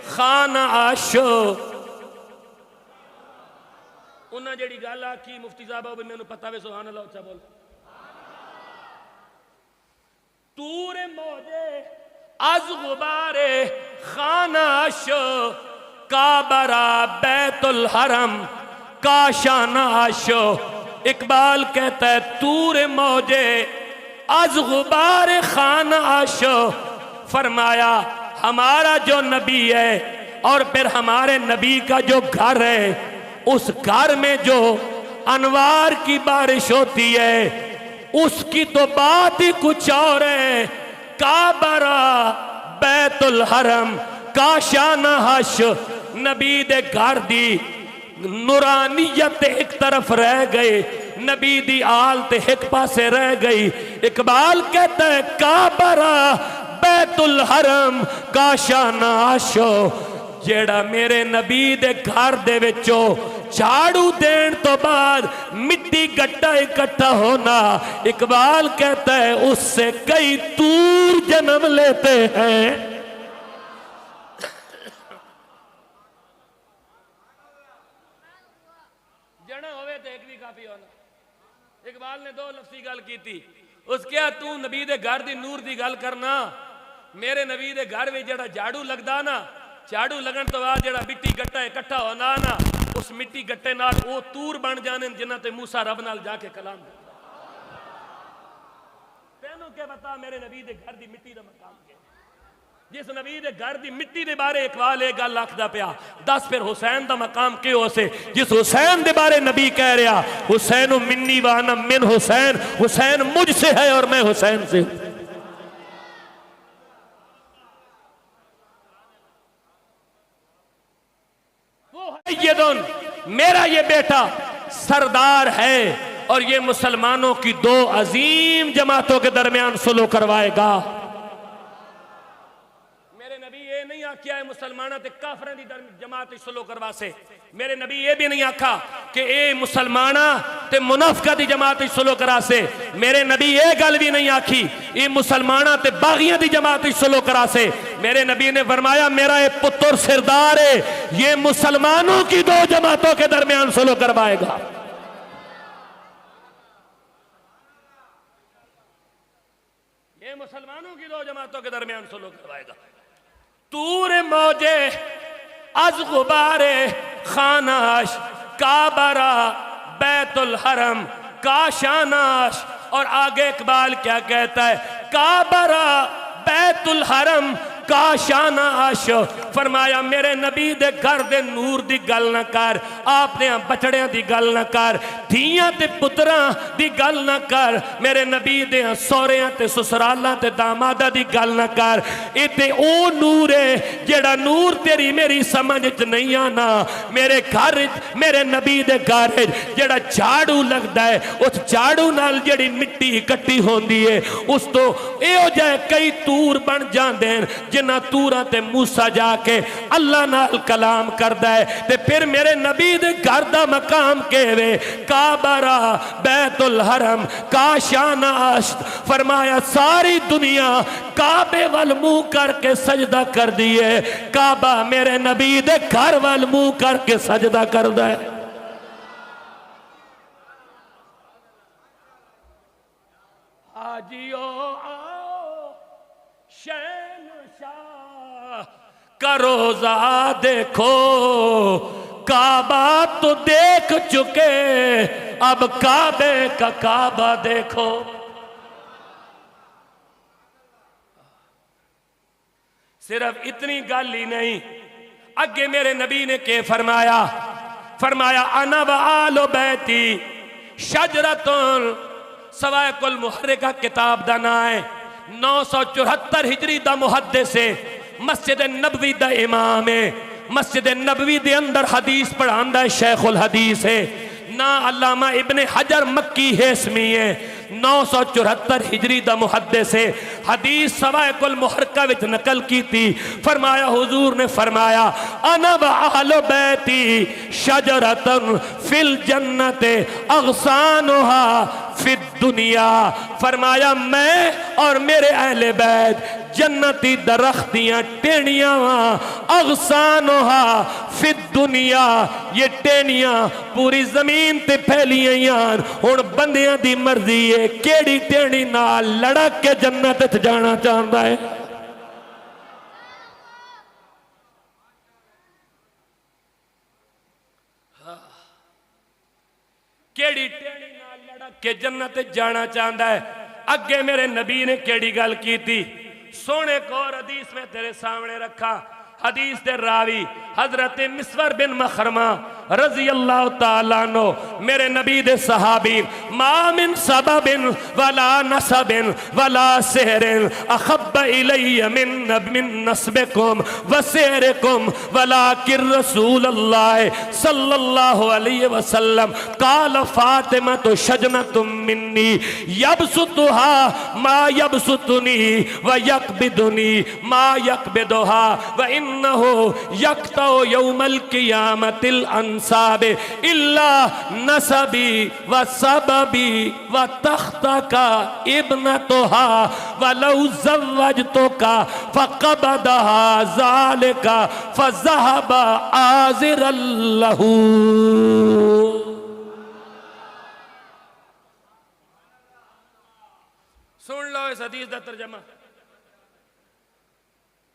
Speaker 1: खाना आशो, उन्हें जेड़ी गल आखी मुफ्ती साहब वो भी मैनू पता वे, सुभान अल्लाह उच्चा बोल। तूर मौजे अज गुबारे खाना आशो काबरा बैतुल हरम का शाना आशो। इकबाल कहता है तूर मौजे अज गुबार खान आशो, फरमाया हमारा जो नबी है और फिर हमारे नबी का जो घर है, उस घर में जो अनवार की बारिश होती है उसकी तो बात ही कुछ और है। काबरा बैतुल हरम का शाना हश, नबी दे घर दी नूरानियत एक तरफ रह गए, नबी दी आलत एक पासे रह गई। इकबाल कहता है काबरा बैतुल हरम का शाना आशो, जेड़ा मेरे नबी दे घर दे विचों झाड़ू देन तो बाद मिट्टी गट्टा इकट्ठा होना, इकबाल कहता है उससे कई तूर जन्म लेते हैं। इकबाल ने 2 लफ्ज़ी गल की थी। उसके तू नबी दे घर दी नूर दी गल करना, मेरे नबी दे घर में जड़ा झाड़ू लगदा ना, झाड़ू लगन तो बाद जड़ा मिट्टी गट्टा इकट्ठा होना ना, उस मिट्टी गट्टे नाल वो तूर बन जाने जिन्हां ते मूसा रब नाल जाके कलाम। तेनू क्या बता मेरे नबी दे घर दी मिट्टी दा मकाम के, जिस नबी दे घर दी मिट्टी दे बारे इकबाल एक गल आखदा पिया, दस फिर हुसैन दा मकाम क्यों हो से, जिस हुसैन दे बारे नबी कह रहा हुसैन मिन्नी व अना मिन हुसैन, हुसैन मुझसे है और मैं हुसैन से। वो है ये दोन, मेरा ये बेटा सरदार है और ये मुसलमानों की 2 अजीम जमातों के दरमियान सुलह करवाएगा। नहीं आख्या है मुसलमाना ते काफरां दी जमात सुलह करवा से, मेरे नबी ये भी नहीं आखा कि ए मुसलमाना ते मुनाफिका दी जमात सुलह करा से, मेरे नबी ये गल भी नहीं आखी ये मुसलमाना ते बागियां दी जमात सुलह करा से। मेरे नबी ने फरमाया मेरा ये पुत्र सरदार है, ये मुसलमानों की 2 जमातों के दरमियान सुलह करवाएगा। ये मुसलमानों की 2 जमातों के दरमियान सुलह करवाएगा। तूर मौजे अज गुबारे खानाश काबरा बैतुल हरम का शानाश। और आगे इकबाल क्या कहता है, काबरा बैतुल हरम काशाना आश। फरमाया मेरे नबी दे घर दे नूर दी गल ना कर, आपने बछड़ियां दी गल ना कर, धीयां ते पुत्रां दी गल ना कर, मेरे नबी दे सौहरियां ते ससुरालां ते दामादा दी गल ना कर। ये ते ओ नूर है जेड़ा नूर तेरी मेरी समझ च नहीं आना। मेरे घर मेरे नबी दे घर जेड़ा झाड़ू लगता है, उस झाड़ू नाल जेड़ी मिट्टी इकट्ठी होंदी है, उस तो इहो जिहे कई तूर बन जाते हैं जिन्हां तूरां ते मूसा जाके अल्लाह नाल कलाम करदा है। ते फिर मेरे नबी दे घर दा मकाम केवे काबरा बैतुल हरम काशाना आश्त। फरमाया सारी दुनिया काबे वाल मुंह करके सजदा कर दिए, काबा मेरे नबी दे घर वाल मुंह करके सजदा करदा है। आजियो आओ शहंशाह का रोजा देखो, काबा तो देख चुके अब काबे का काबा देखो। सिर्फ इतनी गल ही नहीं, अगे मेरे नबी ने के फरमाया, फरमाया अना व आलो बैती शजरतुन। सवाए कुल मुहर्रिका किताब दा ना है, 974 हिजरी दा मुहद्दिस है, मस्जिद नबवी दा इमाम है, मस्जिद नबवी दे अंदर हदीस पढ़ांदा है, शेखुल हदीस है ना। अल्लामा इब्ने हजर मक्की हेसमी है, 974 हिजरी दा मुहद्दिस है, हदीस सवाए कुल मुहर्रिका विच नकल की थी। फरमाया हुजूर ने फरमाया अना व अहलो बैती शजरतन फिल जन्नते अगसानुहा फिद दुनिया। फरमाया मैं और मेरे अहले बैत जन्नती दरख्तियां टेनियां अगसानुहा फिद दुनिया। ये टेनियां पूरी जमीन ते फैलियां। हुण बंदियां दी मर्जी है केड़ी टेनी नाल लड़क के जन्नत च जाना चाहता है। केड़ी टेनी नाल लड़क के जन्नत च जाना चाहता है। अगे मेरे नबी ने केड़ी गल की थी, सोने को हदीस में तेरे सामने रखा। हदीस दे रावी हजरत मिस्वर बिन मखरमा रजी अल्लाह तआला अन्हु मेरे नबी दे सहाबी, मा मिन सबबिन वला नसबिन वला सहरिन अखब्ब इलैया मिन नस्बिकुम व सहरिकुम वलाकिन रसूलुल्लाह सल्लल्लाहु अलैहि वसल्लम काल फातिमा तो शजनतुम मिन्नी यबसुतुहा मा यबसुतुनी व यकबिदुनी मा यकबिदुहा व इन्नहु यक्तौ यौमल क़ियामतिल अंसाबे इल्ला नसबी व सबबी व तख्तका इब्नतुहा वलौ ज़व्वजतुका फक़बदहा ज़ालिका फ़ज़हबा आज़िरल लहू। सुन लो इस हदीस का तर्जमा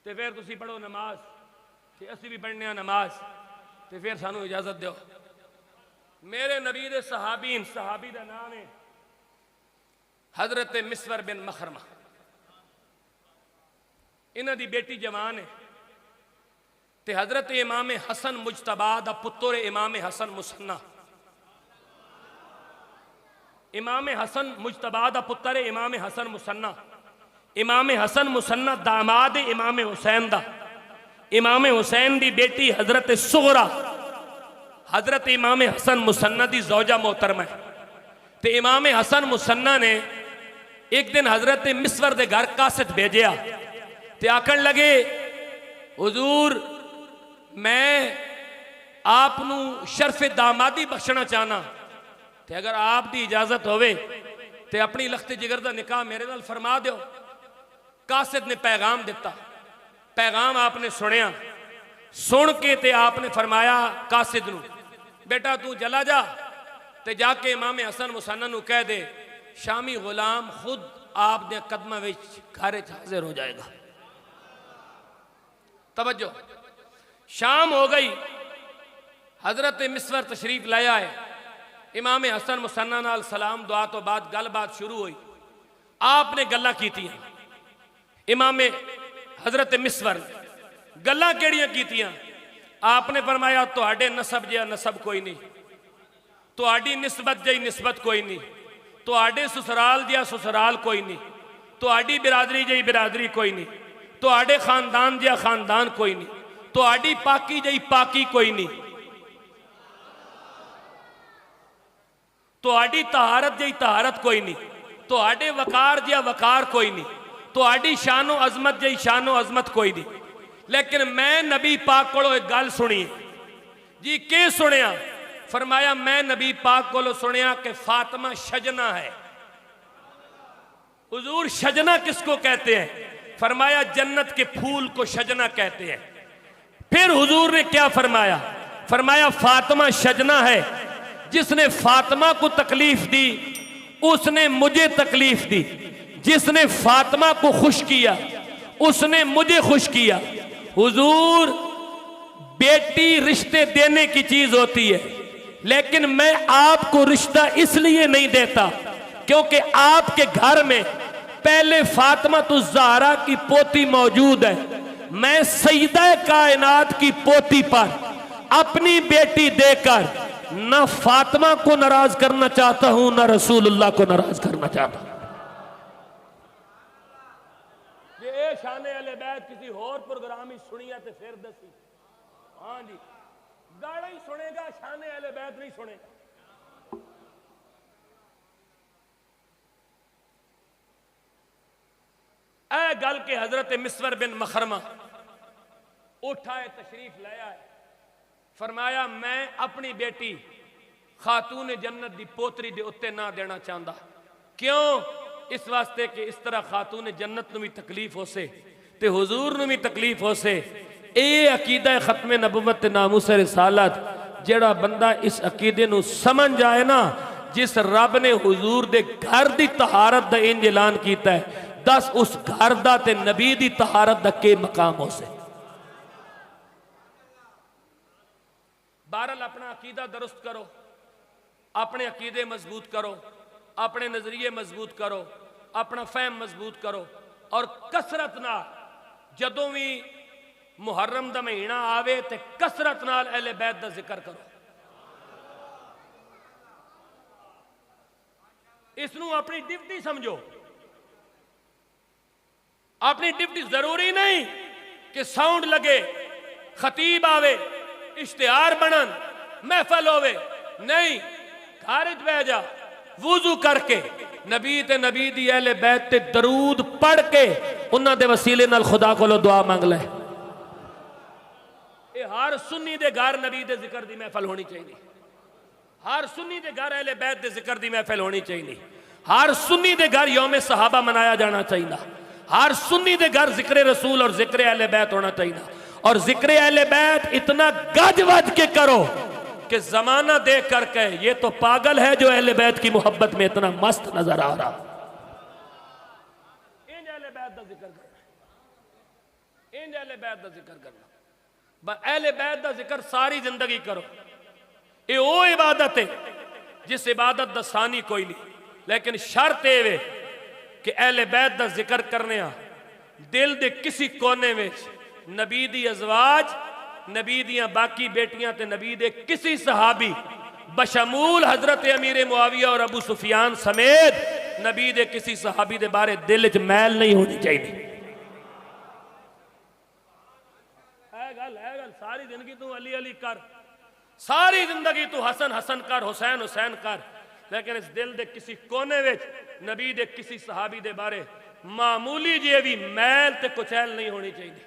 Speaker 1: ते फिर तुसी पढ़ो नमाज ते असी भी पढ़ने नमाज ते फिर सानू इजाजत दो। मेरे नबी दे सहाबीन, सहाबी का नाम है हजरत मिस्वर बिन मखरमा। इन्हां दी बेटी जवान है ते हजरत इमाम हसन मुजतबा दा पुत्र इमाम हसन मुसन्ना। इमाम हसन मुजतबा दा पुत्र इमाम हसन मुसन्ना। इमाम हसन मुसन्ना दामाद इमाम हुसैन दा। इमाम हुसैन दी बेटी हजरत सुगरा हजरत इमाम हसन मुसन्ना दी ज़ौजा मोहतरमा है। ते इमाम हसन मुसन्ना ने एक दिन हजरत मिस्वर दे घर कासिद भेजिया ते आखन लगे हुजूर मैं आपनू शर्फ दामादी बख्शना चाहना ते अगर आप दी इजाजत होवे ते अपनी लखते जिगर दा निकाह मेरे नाल फरमा दो। कासिद ने पैगाम दिता, पैगाम आपने सुनिया, सुन के ते आपने फरमाया कासिद नू बेटा तू चला जा ते जाके इमाम हसन मुसन्ना नू कह दे शामी गुलाम खुद आप दे कदमां विच घर हाजिर हो जाएगा। तवज्जो, शाम हो गई, हजरत मिस्वर तशरीफ लाया है। इमाम हसन मुसन्ना नाल सलाम दुआ तो बाद गल बात शुरू हुई। आपने गल्लां कीतियां। इमाम हजरत मिसवर गल्लां केड़ियां कीतियां। आपने फरमाया तुहाडे नसब जिहा नसब कोई नहीं, तुहाडी निस्बत जही निस्बत कोई नहीं, तुहाडे ससुराल जिहा ससुराल कोई नहीं, तुहाडी बिरादरी जही बिरादरी कोई नहीं, तुहाडे खानदान जिहा खानदान कोई नहीं, तुहाडी पाकी जही पाकी कोई नहीं, तुहाडी तहारत जही तहारत कोई नहीं, तुहाडे वकार जिहा वकार कोई नहीं, तुहाडी शानो अजमत जही शानो अजमत कोई नहीं। लेकिन मैं नबी पाक को एक गल सुनी जी, के सुनिया? फरमाया मैं नबी पाक को सुनिया कि फातिमा शजना है। हुजूर शजना किसको कहते हैं? फरमाया जन्नत के फूल को शजना कहते हैं। फिर हुजूर ने क्या फरमाया? फरमाया फातिमा शजना है, जिसने फातिमा को तकलीफ दी उसने मुझे तकलीफ दी, जिसने फातिमा को खुश किया उसने मुझे खुश किया। हुजूर बेटी रिश्ते देने की चीज होती है, लेकिन मैं आपको रिश्ता इसलिए नहीं देता क्योंकि आपके घर में पहले फातिमा तो ज़हरा की पोती मौजूद है। मैं सईदा कायनात की पोती पर अपनी बेटी देकर न फातिमा को नाराज करना चाहता हूं, न रसूलुल्लाह को नाराज करना चाहता हूं। ये शाने अहले बैत किसी और प्रोग्राम ही सुनिया तो फिर दसी। हाँ जी, गाड़ा ही सुनेगा, शाने अहले बैत नहीं सुनेगा। ऐ गल के हजरत मिसवर बिन मखरमा उठाए तशरीफ लाया है। फरमाया मैं अपनी बेटी खातून जन्नत दी पोतरी दे उत्ते ना देना चाहता। क्यों? इस वास्ते कि इस तरह खातून जन्नत नूं भी तकलीफ हो से ते हुजूर नूं भी तकलीफ हो से। ये अकीदा खत्मे नबुवत नामूस रिसालत, जेड़ा बंदा इस अकीदे नूं समझ जाए ना, जिस रब ने हुजूर दे घर दी तहारत दा इंज ऐलान कीता है, दस उस घर दा ते नबी दी तहारत दा के मकाम हो से। बहरहाल अपना अकीदा दुरुस्त करो, अपने अकीदे मजबूत करो, अपने नजरिए मजबूत करो, अपना फहम मजबूत करो, और कसरत नाल जदों भी मुहर्रम दा महीना आवे ते कसरत नाल अहले बैत दा जिक्र करो। इसनूं अपनी ड्यूटी समझो। अपनी ड्यूटी जरूरी नहीं कि साउंड लगे, खतीब आवे, इश्तिहार बनन, महफल होवे, नहीं, घर बह जा, वुजू करके नबी ते नबी दी अहले बैत ते दरूद पढ़ के उन्हां दे वसीले नाल खुदा कोलों दुआ मंग ले। ये हर सुन्नी दे घर नबी दे जिक्र दी महफल होनी चाहिए। हर सुन्नी दे घर अहले बैत दे जिक्र दी महफल होनी चाहिए। हर सुन्नी दे घर यौम सहाबा मनाया जाना चाहिए। हर सुन्नी दे घर जिक्र रसूल और जिक्र अहले बैत होना चाहिए। और जिक्र अहले बैत इतना गज वज के करो कि जमाना देख करके ये तो पागल है जो अहले बैत की मोहब्बत में इतना मस्त नजर आ रहा। इन अहले बैत दा जिक्र करना, इन अहले बैत दा जिक्र करना, अहले बैत दा जिक्र सारी जिंदगी करो। ये वो इबादत है जिस इबादत दा सानी कोई नहीं, लेकिन शर्त ये कि अहले बैत दा जिक्र करने दिल दे किसी कोने में नबी दी अज़वाज, नबी दियां बाकी बेटियां ते नबी दे किसी सहाबी बशमूल हजरत अमीर मुआविया और अबू सुफियान समेत नबी दे किसी सहाबी दे बारे दिल च मैल नहीं होनी चाहिए। गल सारी जिंदगी तू अली अली कर, सारी जिंदगी तू हसन हसन कर, हुसैन हुसैन कर, लेकिन इस दिल दे किसी कोने विच नबी दे किसी सहाबी दे बारे मामूली जी भी मैल ते कुचैल नहीं होनी चाहिए।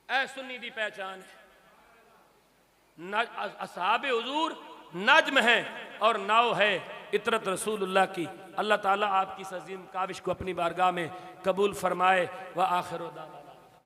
Speaker 1: ऐ सुन्नी दी पहचान है। असहाबे हुजूर नज्म है और नाव है इतरत रसूलुल्लाह की। अल्लाह ताला आपकी इस अजीम काविश को अपनी बारगाह में कबूल फरमाए। व आखिर दावा।